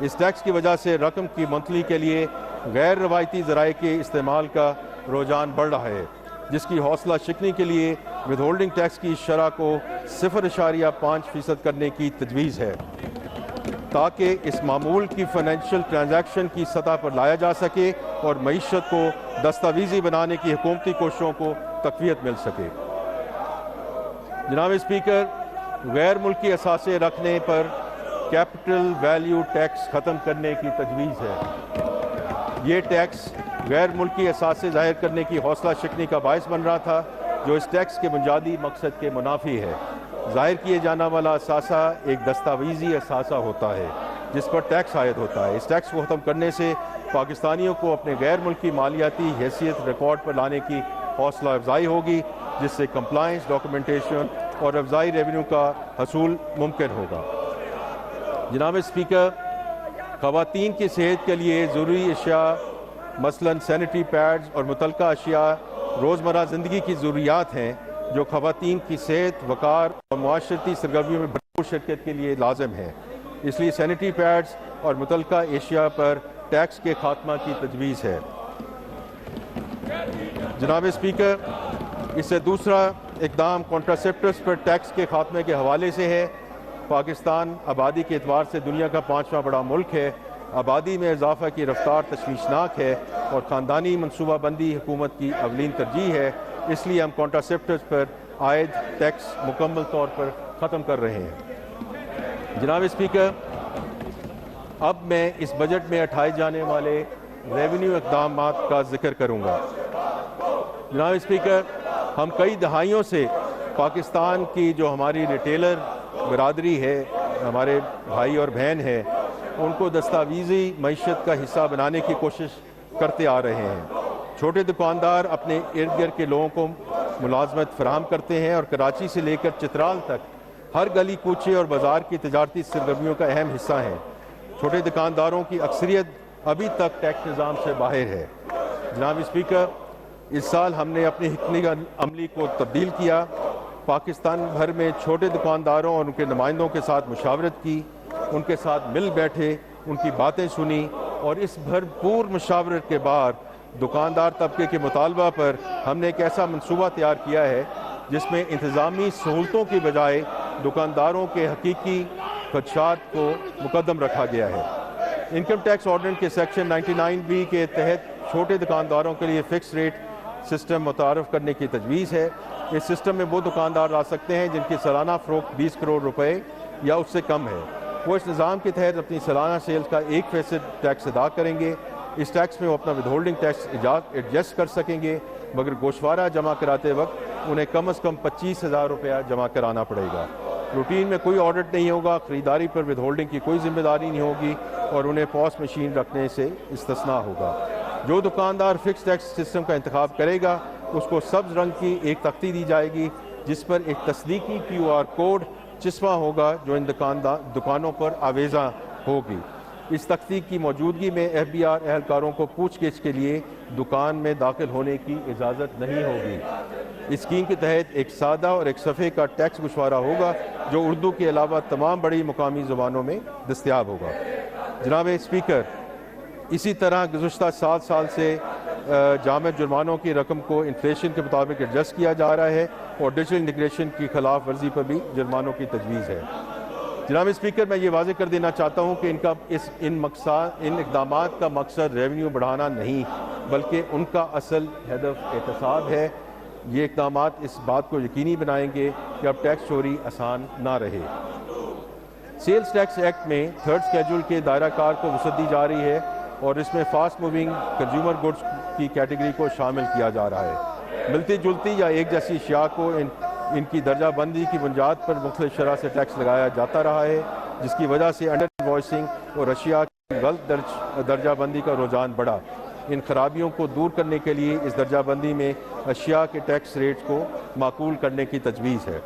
इस टैक्स की वजह से रकम की मंथली के लिए गैर रवायती ज़राए के इस्तेमाल का रुझान बढ़ रहा है, जिसकी हौसला शिकनी के लिए विद होल्डिंग टैक्स की शरह को 0.5% करने की तजवीज़ है, ताकि इस मामूल की फाइनेंशियल ट्रांजैक्शन की सतह पर लाया जा सके और मईशत को दस्तावेजी बनाने की हुकूमती कोशिशों को तक़वियत मिल सके। जनाब स्पीकर, गैर मुल्की असासे रखने पर कैपिटल वैल्यू टैक्स ख़त्म करने की तजवीज़ है। ये टैक्स गैर मुल्की असासे ज़ाहिर करने की हौसला शिकनी का बायस बन रहा था, जो इस टैक्स के बुनियादी मकसद के मुनाफी है। ज़ाहिर किए जाना वाला असासा एक दस्तावेजी असासा होता है जिस पर टैक्स आयद होता है। इस टैक्स को ख़त्म करने से पाकिस्तानियों को अपने गैर मुल्की मालियाती हैसियत रिकॉर्ड पर लाने की हौसला अफजाई होगी, जिससे कंप्लाइंस, डॉक्यूमेंटेशन और अफजाई रेवेन्यू का हसूल मुमकिन होगा। जनाब स्पीकर, ख़वातीन की सेहत के लिए ज़रूरी अशिया मसलन सैनिटरी पैड्स और मुतल्लिका अशिया रोज़मर्रा ज़िंदगी की ज़रूरियात हैं, जो ख़वातीन की सेहत, वक़ार और मुआशरती सरगर्मियों में भरपूर शिरकत के लिए लाजम है। इसलिए सैनिटरी पैड्स और मुतल्लिका एशिया पर टैक्स के खात्मा की तजवीज़ है। जनाब स्पीकर, इससे दूसरा इक़दाम कॉन्ट्रासेप्टिव्स पर टैक्स के खात्मे के हवाले से है। पाकिस्तान आबादी के एतबार से दुनिया का 5वां बड़ा मुल्क है। आबादी में इजाफा की रफ्तार तशवीशनाक है और ख़ानदानी मनसूबाबंदी हुकूमत की अवलीन तरजीह है। इसलिए हम कॉन्ट्रासेप्टिव्स पर आयद टैक्स मुकम्मल तौर पर ख़त्म कर रहे हैं। जनाब स्पीकर, अब मैं इस बजट में उठाए जाने वाले रेवेन्यू इक़दामात का जिक्र करूँगा। जनाब स्पीकर, हम कई दहाइयों से पाकिस्तान की जो हमारी रिटेलर बरादरी है, हमारे भाई और बहन हैं, उनको दस्तावेजी मईशत का हिस्सा बनाने की कोशिश करते आ रहे हैं। छोटे दुकानदार अपने इर्द गिर्द के लोगों को मुलाजमत फराहम करते हैं और कराची से लेकर चित्राल तक हर गली कूचे और बाज़ार की तजारती सरगर्मियों का अहम हिस्सा हैं। छोटे दुकानदारों की अक्सरियत अभी तक टैक्स निज़ाम से बाहर है। जनाब स्पीकर, इस साल हमने अपनी हिकमत अमली को तब्दील किया। पाकिस्तान भर में छोटे दुकानदारों और उनके नुमाइंदों के साथ मुशावरत की, उनके साथ मिल बैठे, उनकी बातें सुनी और इस भरपूर मुशावरत के बाद दुकानदार तबके के मुतालबा पर हमने एक ऐसा मनसूबा तैयार किया है जिसमें इंतज़ामी सहूलतों की बजाय दुकानदारों के हकीकी खदशात को मुकद्दम रखा गया है। इनकम टैक्स ऑर्डिनेंस के सेक्शन 99B के तहत छोटे दुकानदारों के लिए फ़िक्स रेट सिस्टम मुतारफ़ करने की तजवीज़ है। इस सिस्टम में वो दुकानदार आ सकते हैं जिनकी सालाना फ़रोख्त 20 करोड़ रुपए या उससे कम है। वो इस निज़ाम के तहत अपनी सालाना सेल्स का 1% टैक्स अदा करेंगे। इस टैक्स में वो अपना विद होल्डिंग टैक्स एडजस्ट कर सकेंगे, मगर गोशवारा जमा कराते वक्त उन्हें कम से कम 25,000 रुपया जमा कराना पड़ेगा। रूटीन में कोई ऑडिट नहीं होगा, ख़रीदारी पर विद होल्डिंग की कोई जिम्मेदारी नहीं होगी और उन्हें पॉस मशीन रखने से इस्तिस्ना होगा। जो दुकानदार फिक्स टैक्स सिस्टम का इंतखाब करेगा उसको सब्ज़ रंग की एक तख्ती दी जाएगी जिस पर एक तस्दीकी QR कोड चिस्वा होगा जो इन दुकानों पर आवेज़ा होगी। इस तख्ती की मौजूदगी में FBR एहलकारों को पूछगिछ के लिए दुकान में दाखिल होने की इजाज़त नहीं होगी। इस स्कीम के तहत एक सादा और एक सफ़े का टैक्स गुशवारा होगा जो उर्दू के अलावा तमाम बड़ी मुकामी ज़ुबानों में दस्तयाब होगा। जनाब स्पीकर, इसी तरह गुज़श्ता 7 साल से जामे जुर्मानों की रकम को इन्फ्लेशन के मुताबिक एडजस्ट किया जा रहा है और डिजिटल इंटीग्रेशन की खिलाफ वर्जी पर भी जुर्मानों की तजवीज़ है। जनाब स्पीकर, मैं ये वाज़े कर देना चाहता हूँ कि इन इक़दामात का मकसद रेवेन्यू बढ़ाना नहीं बल्कि उनका असल हदफ एहतसाब है। ये इक़दामात इस बात को यकीनी बनाएंगे कि अब टैक्स चोरी आसान ना रहे। सेल्स टैक्स एक्ट में 3rd शेड्यूल के दायरा कार को वसअत दी जा रही है और इसमें फास्ट मूविंग कंज्यूमर गुड्स की कैटेगरी को शामिल किया जा रहा है। मिलती जुलती या एक जैसी अशिया को इनकी दर्जाबंदी की बुनियाद पर मुख्तलिफ शरह से टैक्स लगाया जाता रहा है जिसकी वजह से अंडर इनवॉइसिंग और अशिया की गलत दर्जाबंदी का रुझान बढ़ा। इन खराबियों को दूर करने के लिए इस दर्जाबंदी में अशिया के टैक्स रेट को माकूल करने की तजवीज़ है।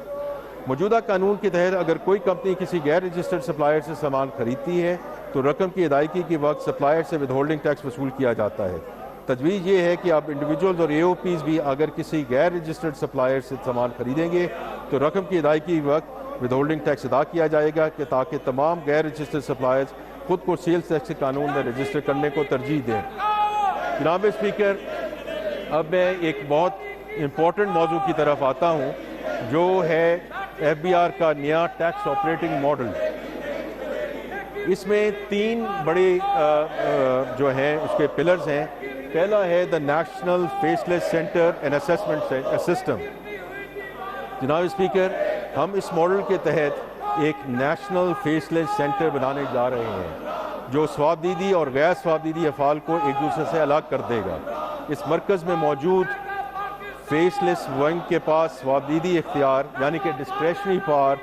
मौजूदा कानून के तहत अगर कोई कंपनी किसी गैर रजिस्टर्ड सप्लायर से सामान खरीदती है तो रकम की अदायगी के वक्त सप्लायर से विद होल्डिंग टैक्स वसूल किया जाता है। तजवीज़ ये है कि अब इंडिविजुअल्स और AOPs भी अगर किसी गैर रजिस्टर्ड सप्लायर से सामान खरीदेंगे तो रकम की अदायगी के वक्त विद होल्डिंग टैक्स अदा किया जाएगा कि ताकि तमाम गैर रजिस्टर्ड सप्लायर्स खुद को सेल्स टैक्स के कानून में रजिस्टर करने को तरजीह दें। जनाब स्पीकर, अब मैं एक बहुत इम्पोर्टेंट मौजू की तरफ आता हूँ जो है FBR का नया टैक्स ऑपरेटिंग मॉडल। इसमें 3 बड़े जो हैं उसके पिलर्स हैं। पहला है the national faceless centre and assessment system. जनाब स्पीकर, हम इस मॉडल के तहत एक नेशनल फेसलेस सेंटर बनाने जा रहे हैं जो स्वाबदीदी और गैर स्वाबदीदी अफ़ाल को एक दूसरे से अलग कर देगा। इस मरकज़ में मौजूद फेसलेस विंग के पास स्वाबदीदी इख्तियार यानी कि डिस्क्रेशनरी पावर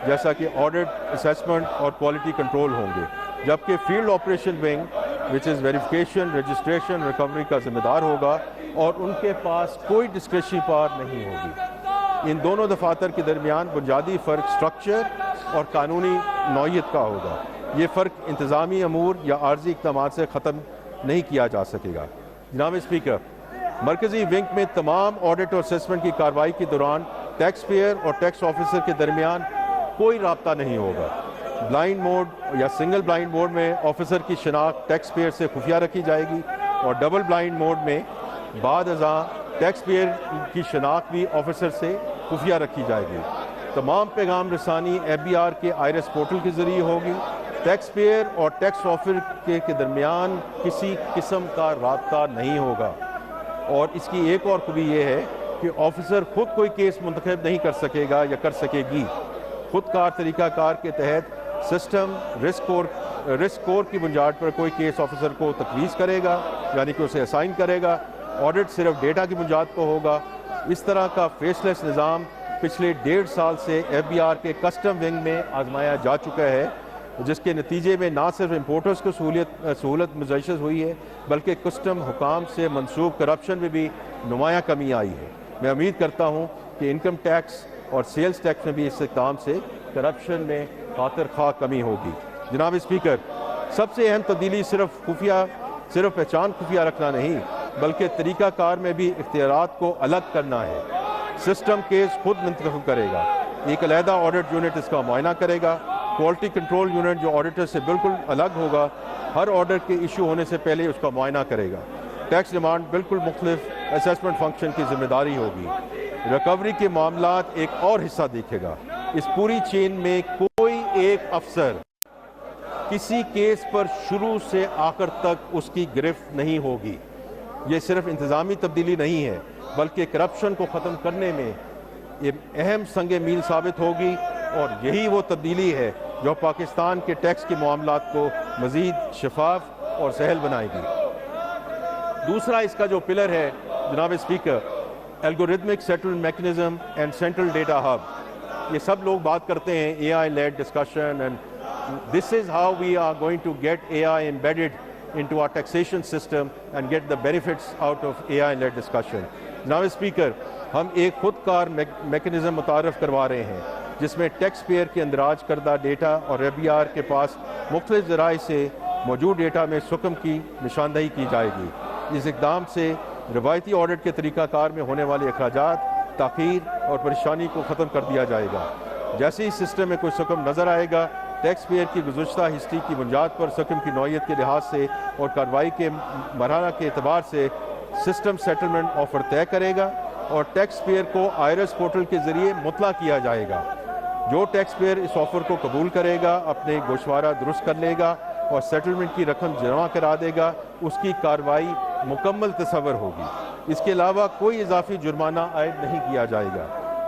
जैसा कि ऑडिट, असेसमेंट और क्वालिटी कंट्रोल होंगे, जबकि field operation wing which is verification, registration, recovery का जिम्मेदार होगा और उनके पास कोई डिस्क्रेशनरी पावर नहीं होगी। इन दोनों दफातर के दरमियान बुनियादी फ़र्क स्ट्रक्चर और कानूनी नौयत का होगा। ये फ़र्क इंतज़ामी अमूर या आर्जी इक़दामात से ख़त्म नहीं किया जा सकेगा। जनाब स्पीकर, मरकज़ी विंग में तमाम ऑडिट और असेसमेंट की कार्रवाई के दौरान टैक्स पेयर और टैक्स ऑफिसर के दरमियान कोई रब्ता नहीं होगा। ब्लाइंड मोड या सिंगल ब्लाइंड मोड में ऑफिसर की शनाख्त टैक्स पेयर से खुफिया रखी जाएगी और डबल ब्लाइंड मोड में बाद अज़ां टैक्स पेयर की शनाख्त भी ऑफिसर से खुफिया रखी जाएगी। तमाम पैगाम रसानी FBR के IRS पोर्टल के ज़रिए होगी। टैक्स पेयर और टैक्स ऑफिसर के दरमियान किसी किस्म का रब्ता नहीं होगा और इसकी एक और खूबी ये है कि ऑफिसर खुद कोई केस मुंतखब नहीं कर सकेगा या कर सकेगी। खुदकार तरीक़ाकार के तहत सिस्टम रिस्क स्कोर की बुनियाद पर कोई केस ऑफिसर को तजवीज़ करेगा यानी कि उसे असाइन करेगा। ऑडिट सिर्फ डेटा की बुनियाद पर होगा। इस तरह का फेसलेस निज़ाम पिछले 1.5 साल से FBR के कस्टम विंग में आजमाया जा चुका है जिसके नतीजे में ना सिर्फ इम्पोर्टर्स को सहूलत मुज़य्यस हुई है बल्कि कस्टम हुकाम से मनसूब करप्शन में भी नुमायाँ कमी आई है। मैं उम्मीद करता हूँ कि इनकम टैक्स और सेल्स टैक्स में भी इस इक़दाम से करप्शन में खातिर खा कमी होगी। जनाब स्पीकर, सबसे अहम तब्दीली सिर्फ पहचान खुफिया रखना नहीं बल्कि तरीक़ाकार में भी इख्तियारात को अलग करना है। सिस्टम केस खुद मुंतखब करेगा, एक अलहदा ऑडिट यूनिट इसका मुआयना करेगा। क्वालिटी कंट्रोल यूनिट जो ऑडिटर से बिल्कुल अलग होगा हर ऑर्डर के इशू होने से पहले उसका मुआयना करेगा। टैक्स डिमांड बिल्कुल मुख्तलिफ असेसमेंट फंक्शन की जिम्मेदारी होगी। रिकवरी के मामलात एक और हिस्सा देखेगा। इस पूरी चेन में कोई एक अफसर किसी केस पर शुरू से आखिर तक उसकी गिरफ्त नहीं होगी। ये सिर्फ इंतज़ामी तब्दीली नहीं है बल्कि करप्शन को ख़त्म करने में एक अहम संग मील साबित होगी और यही वो तब्दीली है जो पाकिस्तान के टैक्स के मामलात को मज़ीद शफाफ और सहल बनाएगी। दूसरा इसका जो पिलर है जनाब speaker, algorithmic settlement mechanism and central data hub, ये सब लोग बात करते हैं AI led discussion, and this is how we are going to get AI embedded into our taxation system and get the benefits out of AI led discussion. जनाब speaker, हम एक खुदकार mechanism मुतारफ़ करवा रहे हैं जिसमें टैक्स पेयर के अंदराज करदा data और FBR के पास मुख्तलिफ ज़राए से मौजूद डेटा में सुकम की निशानदही की जाएगी। इस इक़दाम से रवायती ऑडिट के तरीक़ाकार में होने वाले अखराजात, ताख़ीर और परेशानी को ख़त्म कर दिया जाएगा। जैसे ही सिस्टम में कोई सुकम नज़र आएगा, टैक्स पेयर की गुज़श्ता हिस्ट्री की बुनियाद पर सुकम की नौइयत के लिहाज से और कार्रवाई के मरहला के एतबार से सिस्टम सेटलमेंट ऑफ़र तय करेगा और टैक्स पेयर को IRS पोर्टल के ज़रिए मुतला किया जाएगा। जो टैक्स पेयर इस ऑफ़र को कबूल करेगा, अपने गोशवारा दुरुस्त कर लेगा और सेटलमेंट की रकम जमा करा देगा, उसकी कार्रवाई मुकम्मल तसव्वुर होगी। इसके अलावा कोई इजाफी जुर्माना आयद नहीं किया जाएगा।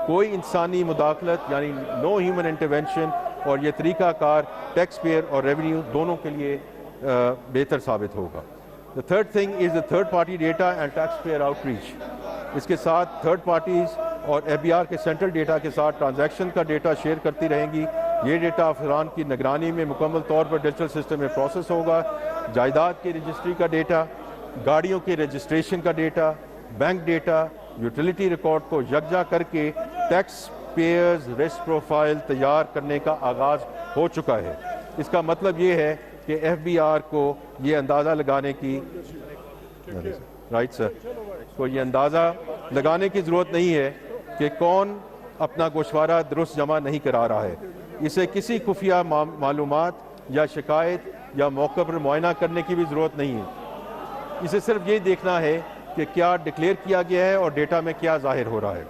कोई इंसानी मुदाखलत यानी नो ह्यूमन इंटरवेंशन, और ये तरीक़ाकार टैक्स पेयर और रेवेन्यू दोनों के लिए बेहतर साबित होगा। The third thing is the third party data and tax payer outreach. इसके साथ थर्ड पार्टीज़ और FBR के सेंट्रल डेटा के साथ ट्रांजैक्शन का डेटा शेयर करती रहेंगी। ये डेटा अफसरान की निगरानी में मुकम्मल तौर पर डिजिटल सिस्टम में प्रोसेस होगा। जायदाद की रजिस्ट्री का डेटा, गाड़ियों के रजिस्ट्रेशन का data, bank data, utility record को यकजा करके टैक्स पेयर्स रिस्क प्रोफाइल तैयार करने का आगाज़ हो चुका है। इसका मतलब ये है कि FBR को ये अंदाज़ा लगाने की ये अंदाज़ा लगाने की ज़रूरत नहीं है कि कौन अपना गोशवारा दुरुस्त जमा नहीं करा रहा है। इसे किसी खुफिया मालूमात या शिकायत या मौके पर मुआयना करने की भी ज़रूरत नहीं है। इसे सिर्फ ये देखना है कि क्या डिक्लेयर किया गया है और डेटा में क्या ज़ाहिर हो रहा है।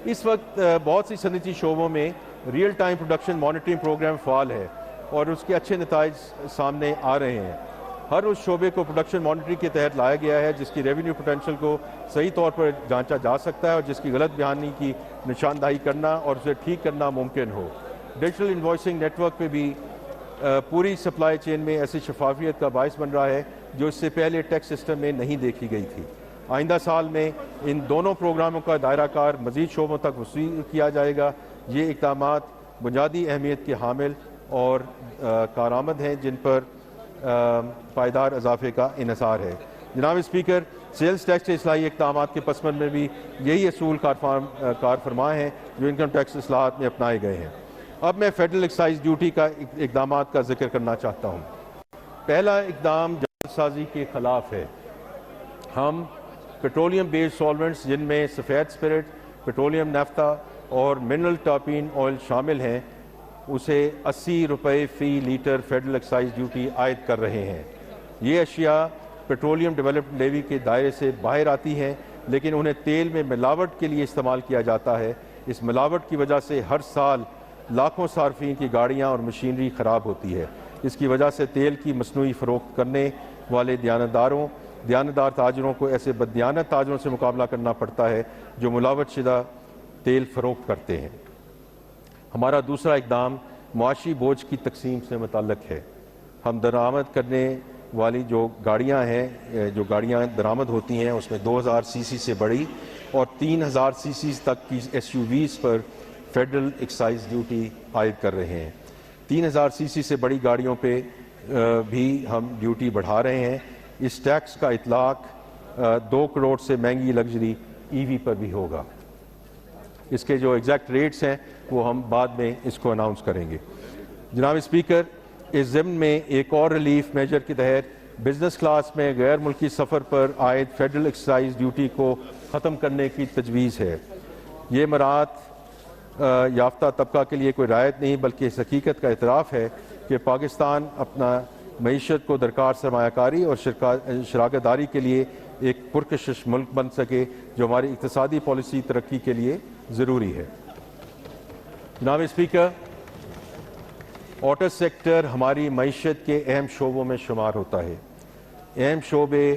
इस वक्त बहुत सी सनती शोबों में real time production monitoring programme फ़ाल है और उसके अच्छे नताइज सामने आ रहे हैं। हर उस शोबे को प्रोडक्शन मॉनिटरिंग के तहत लाया गया है जिसकी रेवेन्यू पोटेंशियल को सही तौर पर जांचा जा सकता है और जिसकी गलत बयानी की निशानदाही करना और उसे ठीक करना मुमकिन हो। डिजिटल इन्वॉइसिंग नेटवर्क पे भी पूरी सप्लाई चेन में ऐसी शफाफियत का बायस बन रहा है जो इससे पहले टैक्स सिस्टम में नहीं देखी गई थी। आइंदा साल में इन दोनों प्रोग्रामों का दायरा कार मज़ीद शोबों तक वसी किया जाएगा। ये इक़दामात बुनियादी अहमियत के हामिल और कारामद हैं जिन पर पायदार इजाफे का इन्हिसार है। जनाब स्पीकर, सेल्स टैक्स के इस्लाही इक़दामात के पसमन में भी यही असूल कार फरमा हैं जो इनकम टैक्स इस्लाहात में अपनाए गए हैं। अब मैं फेडरल एक्साइज ड्यूटी का इक़दामात का जिक्र करना चाहता हूँ। पहला इक़दाम जालसाजी के ख़िलाफ़ है। हम पेट्रोलियम बेस्ड सॉल्वेंट्स जिनमें सफ़ेद स्पिरिट, पेट्रोलियम नफ्ता और मिनरल टर्पीन ऑयल शामिल हैं, उसे 80 रुपये फ़ी लीटर फेडरल एक्साइज ड्यूटी आयद कर रहे हैं। ये अशिया पेट्रोलियम डेवलपमेंट लेवी के दायरे से बाहर आती हैं, लेकिन उन्हें तेल में मिलावट के लिए इस्तेमाल किया जाता है। इस मिलावट की वजह से हर साल लाखों सार्फिन की गाड़ियाँ और मशीनरी ख़राब होती है। इसकी वजह से तेल की मसनूई फ़रोख्त करने वाले दयानतदार ताजरों को ऐसे बददियानत ताजरों से मुकाबला करना पड़ता है जो मिलावट शुदा तेल फ़रोख्त करते हैं। हमारा दूसरा इक़दाम मुआशी बोझ की तकसीम से मुतल्लिक़ है। हम दरामद करने वाली जो गाड़ियाँ हैं, जो गाड़ियाँ दरामद होती हैं, उसमें 2000 सीसी से बड़ी और 3000 सीसी तक की SUVs पर फेडरल एक्साइज ड्यूटी आयद कर रहे हैं। 3000 सीसी से बड़ी गाड़ियों पे भी हम ड्यूटी बढ़ा रहे हैं। इस टैक्स का इतलाक 2 करोड़ से महंगी लग्जरी EV पर भी होगा। इसके जो एग्जैक्ट रेट्स हैं वो हम बाद में इसको अनाउंस करेंगे। जनाब स्पीकर, इस ज़िम्न में एक और रिलीफ मेजर के तहत बिजनेस क्लास में गैर मुल्की सफ़र पर आयद फेडरल एक्साइज ड्यूटी को ख़त्म करने की तजवीज़ है। ये मराहत याफ्ता तबका के लिए कोई रायत नहीं बल्कि इस हकीकत का एतराफ़ है कि पाकिस्तान अपना मईशत को दरकार सरमायाकारी और शराकतदारी के लिए एक पुरकशिश मुल्क बन सके, जो हमारी इक़्तिसादी पॉलिसी तरक्की के लिए ज़रूरी है। जनाब स्पीकर, ऑटो सेक्टर हमारी मईशत के अहम शोबों में शुमार होता है। अहम शोबे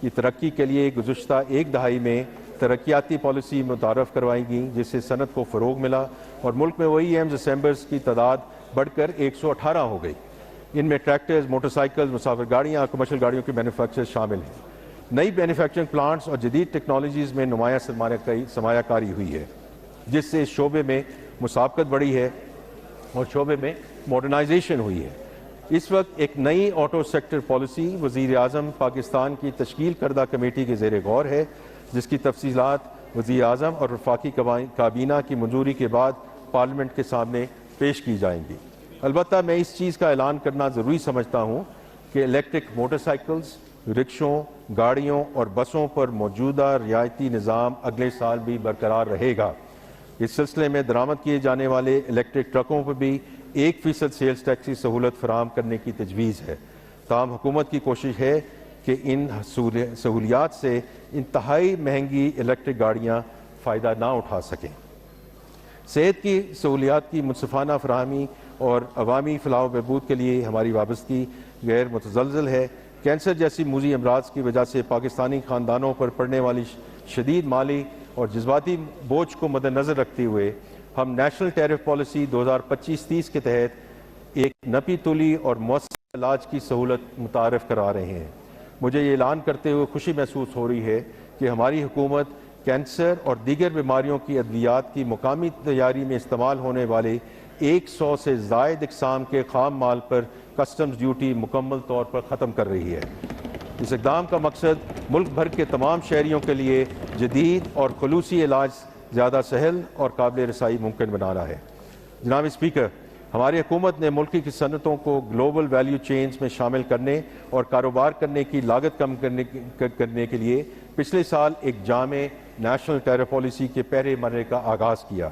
की तरक्की के लिए गुज़श्ता एक दहाई में तरक्याती पॉलिसी मुतारफ़ करवाई गई, जिससे सनत को फ़रोग मिला और मुल्क में वही अहम असेंबलर्स की तादाद बढ़कर 118 हो गई। इनमें ट्रैक्टर्स, मोटरसाइकिल, मुसाफिर गाड़ियाँ और कमर्शल गाड़ियों के मैन्युफैक्चर शामिल हैं। नई मैन्युफैक्चरिंग प्लांट्स और जदीद टेक्नोलॉजीज़ में नुमायाँ सरमायाकारी हुई है, जिससे इस शोबे में मुसाबकत बढ़ी है और शोबे में मॉडर्नाइजेशन हुई है। इस वक्त एक नई ऑटो सेक्टर पॉलिसी वज़ीर आज़म पाकिस्तान की तश्कील करदा कमेटी के ज़ेर गौर है, जिसकी तफसीलात वज़ीर आज़म और वफाकी काबीना की मंजूरी के बाद पार्लियामेंट के सामने पेश की जाएंगी। अलबत्ता मैं इस चीज़ का ऐलान करना ज़रूरी समझता हूँ कि इलेक्ट्रिक मोटरसाइकिल्स, रिक्शों, गाड़ियों और बसों पर मौजूदा रियायती निज़ाम अगले साल भी बरकरार रहेगा। इस सिलसिले में दरामद किए जाने वाले इलेक्ट्रिक ट्रकों पर भी 1% सेल्स टैक्स की सहूलत फराहम करने की तजवीज़ है। ताहम हुकूमत की कोशिश है कि इन सहूलियात से इंतहाई महंगी इलेक्ट्रिक गाड़ियाँ फ़ायदा ना उठा सकें। सेहत की सहूलियात की मुनसिफाना फराहमी और अवामी फलाह व बहबूद के लिए हमारी वाबस्तगी गैर मुतज़लज़ल है। कैंसर जैसी मूजी अमराज की वजह से पाकिस्तानी ख़ानदानों पर पड़ने वाली शदीद माली और जज्बाती बोझ को मद्देनज़र रखते हुए हम नेशनल टैरिफ पॉलिसी 2025-30 के तहत एक नपी तुली और मौसर इलाज की सहूलत मुतारफ़ करा रहे हैं। मुझे ये ऐलान करते हुए खुशी महसूस हो रही है कि हमारी हुकूमत कैंसर और दीगर बीमारियों की अद्वियात की मुकामी तैयारी में इस्तेमाल होने वाले 100 से ज़ायद इक़साम के खाम माल पर कस्टम्स ड्यूटी मुकम्मल तौर पर ख़त्म कर रही है। इस इक़दाम का मकसद मुल्क भर के तमाम शहरियों के लिए जदीद और खलूसी इलाज ज़्यादा सहल और काबिल रसाई मुमकिन बनाना है। जनाब स्पीकर, हमारी हुकूमत ने मुल्क की सनतों को ग्लोबल वैल्यू चेन्स में शामिल करने और कारोबार करने की लागत कम करने के लिए पिछले साल एक जामे नेशनल टैरिफ पॉलिसी के पहले मरहले का आगाज़ किया।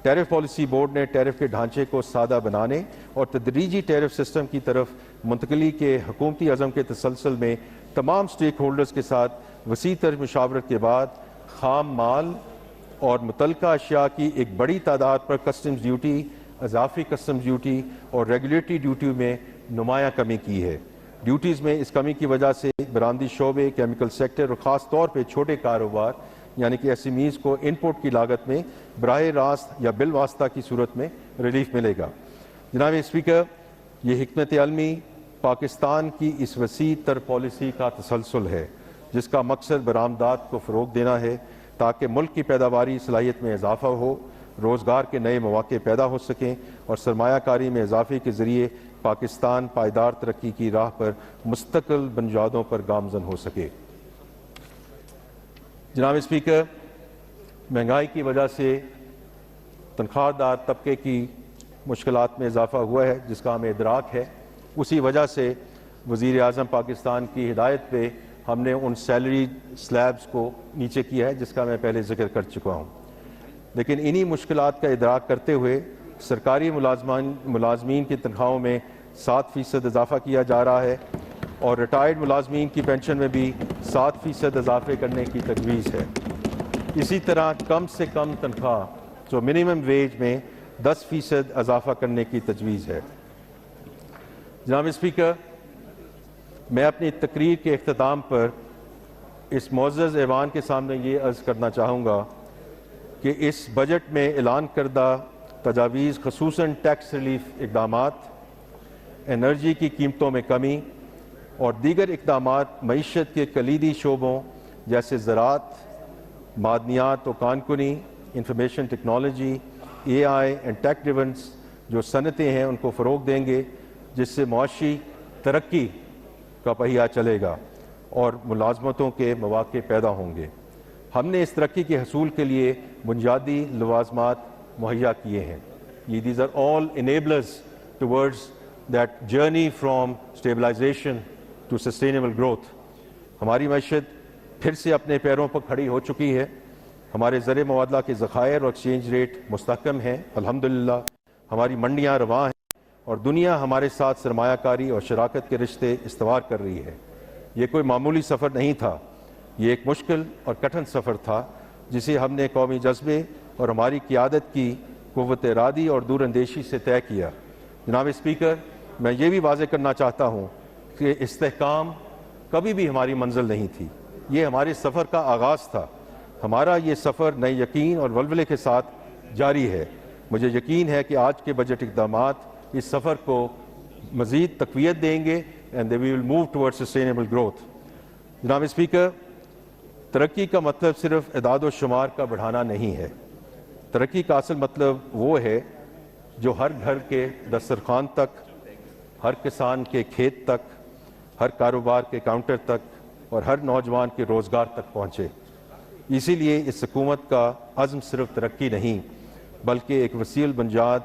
टैरिफ पॉलिसी बोर्ड ने टैरिफ के ढांचे को सादा बनाने और तदरीजी टैरिफ सिस्टम की तरफ मुंतकली के हुकूमती अज़म के तसलसल में तमाम स्टेक होल्डर्स के साथ वसी तर मुशावरत के बाद खाम माल और मुतल्लिका अशिया की एक बड़ी तादाद पर कस्टम्स ड्यूटी, अजाफी कस्टम्स ड्यूटी और रेगुलेटरी ड्यूटी में नुमायाँ कमी की है। ड्यूटीज़ में इस कमी की वजह से बरामदी शोबे, केमिकल सेक्टर और ख़ास तौर पर छोटे कारोबार यानी कि SMEs को इनपुट की लागत में बराह रास्त या बिल वास्ता की सूरत में रिलीफ मिलेगा। जनाब स्पीकर, ये हिकमत अलमी पाकिस्तान की इस वसी तर पॉलिसी का तसलसल है, जिसका मकसद बरामदात को फ़रोग देना है ताकि मुल्क की पैदावारी सलाहियत में इजाफा हो, रोज़गार के नए मौके पैदा हो सकें और सरमायाकारी में इजाफे के ज़रिए पाकिस्तान पायदार तरक्की की राह पर मुस्तकिल बुनियादों पर गामज़न हो सके। जनाब स्पीकर, महंगाई की वजह से तनख्वाहदार तबके की मुश्किलात में इजाफा हुआ है, जिसका हमें इदराक है। उसी वजह से वज़ीर आज़म पाकिस्तान की हिदायत पे हमने उन सैलरी स्लैब्स को नीचे किया है, जिसका मैं पहले जिक्र कर चुका हूँ। लेकिन इन्हीं मुश्किलात का इदराक करते हुए सरकारी मुलाजमीन की तनख्वाहों में 7% इजाफा किया जा रहा है और रिटायर्ड मुलाजमीन की पेंशन में भी 7% इजाफे करने की तजवीज़ है। इसी तरह कम से कम तनख्वाह जो मिनिमम वेज में 10% इजाफा करने की तजवीज़ है। जनाब स्पीकर, मैं अपनी तकरीर के अख्ताम पर इस मुअज़्ज़ज़ ऐवान के सामने ये अर्ज़ करना चाहूँगा कि इस बजट में ऐलान करदा तजावीज़ ख़ुसूसन टैक्स रिलीफ इक़दामात, एनर्जी की कीमतों में कमी और दीगर इक़दामात मईशत के कलीदी शोबों जैसे ज़राअत, मादनियात व कानकुनी, information technology, AI and tech drivens जो सनतें हैं उनको फ़रोग देंगे, जिससे मुआशी तरक्की का पहिया चलेगा और मुलाजमतों के मौक़े पैदा होंगे। हमने इस तरक्की के हसूल के लिए बुनियादी लवाज़मात मुहैया किए हैं। ये these are all enablers towards that journey from stabilisation to sustainable growth. हमारी मईशत फिर से अपने पैरों पर खड़ी हो चुकी है। हमारे ज़र मुबादला के ज़खायर और एक्सचेंज रेट मुस्तहकम हैं अल्हम्दुलिल्लाह। हमारी मंडियाँ रवां हैं और दुनिया हमारे साथ सरमायाकारी और शराकत के रिश्ते इस्तवार कर रही है। ये कोई मामूली सफ़र नहीं था, ये एक मुश्किल और कठिन सफ़र था जिसे हमने कौमी जज्बे और हमारी क़ियादत की क़ुव्वत इरादी और दूरअंदेशी से तय किया। जनाब स्पीकर, मैं ये भी वाज़ेह करना चाहता हूँ कि इस्तेहकाम कभी भी हमारी मंजिल नहीं थी, ये हमारे सफ़र का आगाज़ था। हमारा ये सफ़र नए यकीन और वल्वले के साथ जारी है। मुझे यकीन है कि आज के बजट इक़दामात इस सफ़र को मज़ीद तक़वियत देंगे and they will move towards sustainable growth. जनाब स्पीकर, तरक्की का मतलब सिर्फ इदाद व शुमार का बढ़ाना नहीं है। तरक्की का असल मतलब वो है जो हर घर के दस्तरखान तक, हर किसान के खेत तक, हर कारोबार के काउंटर तक और हर नौजवान के रोज़गार तक पहुँचे। इसीलिए इस हुकूमत का अज़्म सिर्फ तरक्की नहीं बल्कि एक वसील बुनियाद,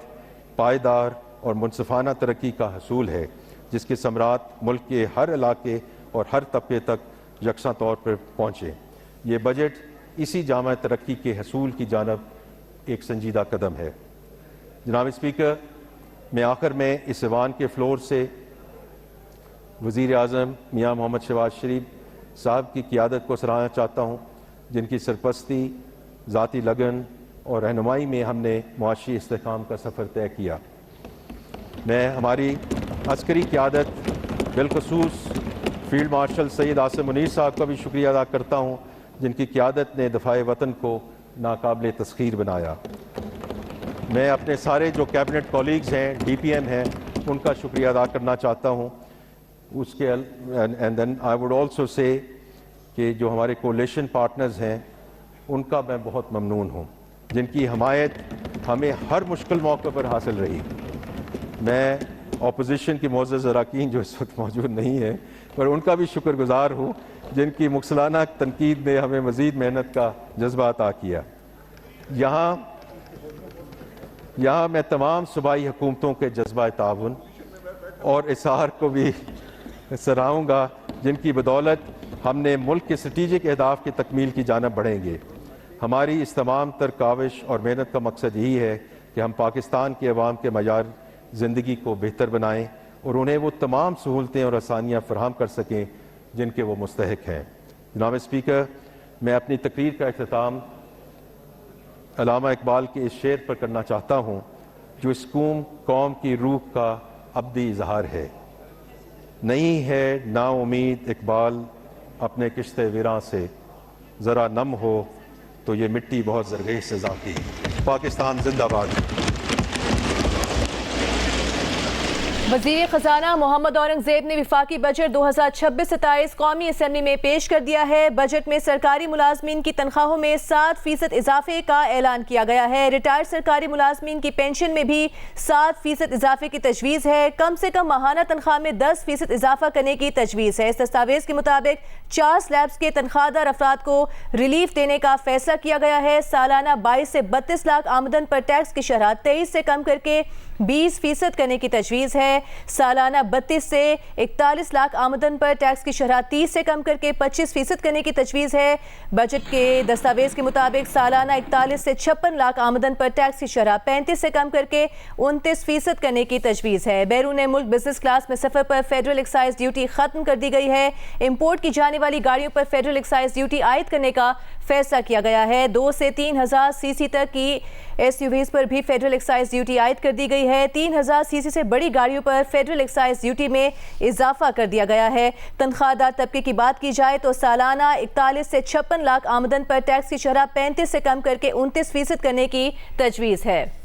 पायदार और मुनसिफाना तरक्की का हसूल है, जिसके समरात मुल्क के हर इलाके और हर तबके तक यकसा तौर पर पहुँचे। ये बजट इसी जामा तरक्की के हसूल की जानब एक संजीदा कदम है। जनाब स्पीकर, मैं आखिर में इस ऐवान के फ्लोर से वज़ीर आज़म मियाँ मोहम्मद शहबाज शरीफ साहब की क़ियादत को सराहना चाहता हूँ, जिनकी सरपरस्ती, ज़ाती लगन और रहनुमाई में हमने मुआशी इस्तेहकाम का सफ़र तय किया। मैं हमारी अस्करी क़ियादत, बिलखसूस फील्ड मार्शल सैयद आसिम मुनीर साहब का भी शुक्रिया अदा करता हूँ, जिनकी क़ियादत ने दफ़ाए वतन को नाकाबिल तस्खीर बनाया। मैं अपने सारे जो कैबिनेट कॉलीग्स हैं, DPM हैं, उनका शुक्रिया अदा करना चाहता हूँ। उसके and then I would also say कि जो हमारे कोलिशन पार्टनर्स हैं उनका मैं बहुत ममनून हूँ, जिनकी हमायत हमें हर मुश्किल मौके पर हासिल रही। मैं अपोजिशन के मोअज़्ज़ज़ अरकान जो इस वक्त मौजूद नहीं है, पर उनका भी शुक्रगुजार हूँ, जिनकी मुखसलाना तनकीद ने हमें मज़ीद मेहनत का जज्बा अता किया। यहाँ मैं तमाम सूबाई हुकूमतों के जज्बा ताउन और इसार को भी सराहूँगा, जिनकी बदौलत हमने मुल्क के स्ट्रेटेजिक अहदाफ की तकमील की जानब बढ़ेंगे। हमारी इस तमाम तर काविश और मेहनत का मकसद यही है कि हम पाकिस्तान के अवाम के मयार ज़िंदगी को बेहतर बनाएँ और उन्हें वो तमाम सहूलतें और आसानियाँ फराहम कर सकें जिनके वो मुस्तहिक हैं। जनाब स्पीकर, मैं अपनी तकरीर का इख्तिताम अल्लामा इकबाल के इस शेर पर करना चाहता हूँ, जो इस कौम की रूह का अब्दी इजहार है। नहीं है ना उम्मीद इकबाल अपने किश्ते विरां से, ज़रा नम हो तो ये मिट्टी बहुत ज़रगेज़ से ज़ाती। पाकिस्तान जिंदाबाद। वज़ीर ख़ज़ाना मोहम्मद औरंगज़ेब ने विफाकी बजट 2026-27 कौमी असम्बली में पेश कर दिया है। बजट में सरकारी मुलाजमीन की तनख्वाहों में 7% इजाफे का ऐलान किया गया है। रिटायर्ड सरकारी मुलाजमीन की पेंशन में भी 7% इजाफे की तजवीज़ है। कम से कम माहाना तनख्वाह में 10% इजाफा करने की तजवीज़ है। इस दस्तावेज के मुताबिक 4 स्लैब्स के तनख्वाहदार अफराद को रिलीफ देने का फैसला किया गया है। सालाना 22 से 32 लाख आमदन पर टैक्स की शरह 23 से कम करके 20% करने की तजवीज़ है। सालाना 32 से 41 लाख आमदन पर टैक्स की शरह 30 से कम करके 25% करने की तजवीज़ है। बजट के दस्तावेज के मुताबिक सालाना 41 से 56 लाख आमदन पर टैक्स की शरह 35 से कम करके 29% करने की तजवीज़ है। बैरून मुल्क बिजनेस क्लास में सफ़र पर फेडरल एक्साइज ड्यूटी ख़त्म कर दी गई है। इम्पोर्ट की जाने वाली गाड़ियों पर फेडरल एक्साइज ड्यूटी आयद करने का फैसला किया गया है। 2 से 3000 सीसी तक की SUVs पर भी फेडरल एक्साइज ड्यूटी आयद कर दी गई है। 3000 सीसी से बड़ी गाड़ियों पर फेडरल एक्साइज ड्यूटी में इजाफा कर दिया गया है। तनख्वाहदार तबके की बात की जाए तो सालाना 41 से 56 लाख आमदन पर टैक्स की शरह 35 से कम करके 29% करने की तजवीज़ है।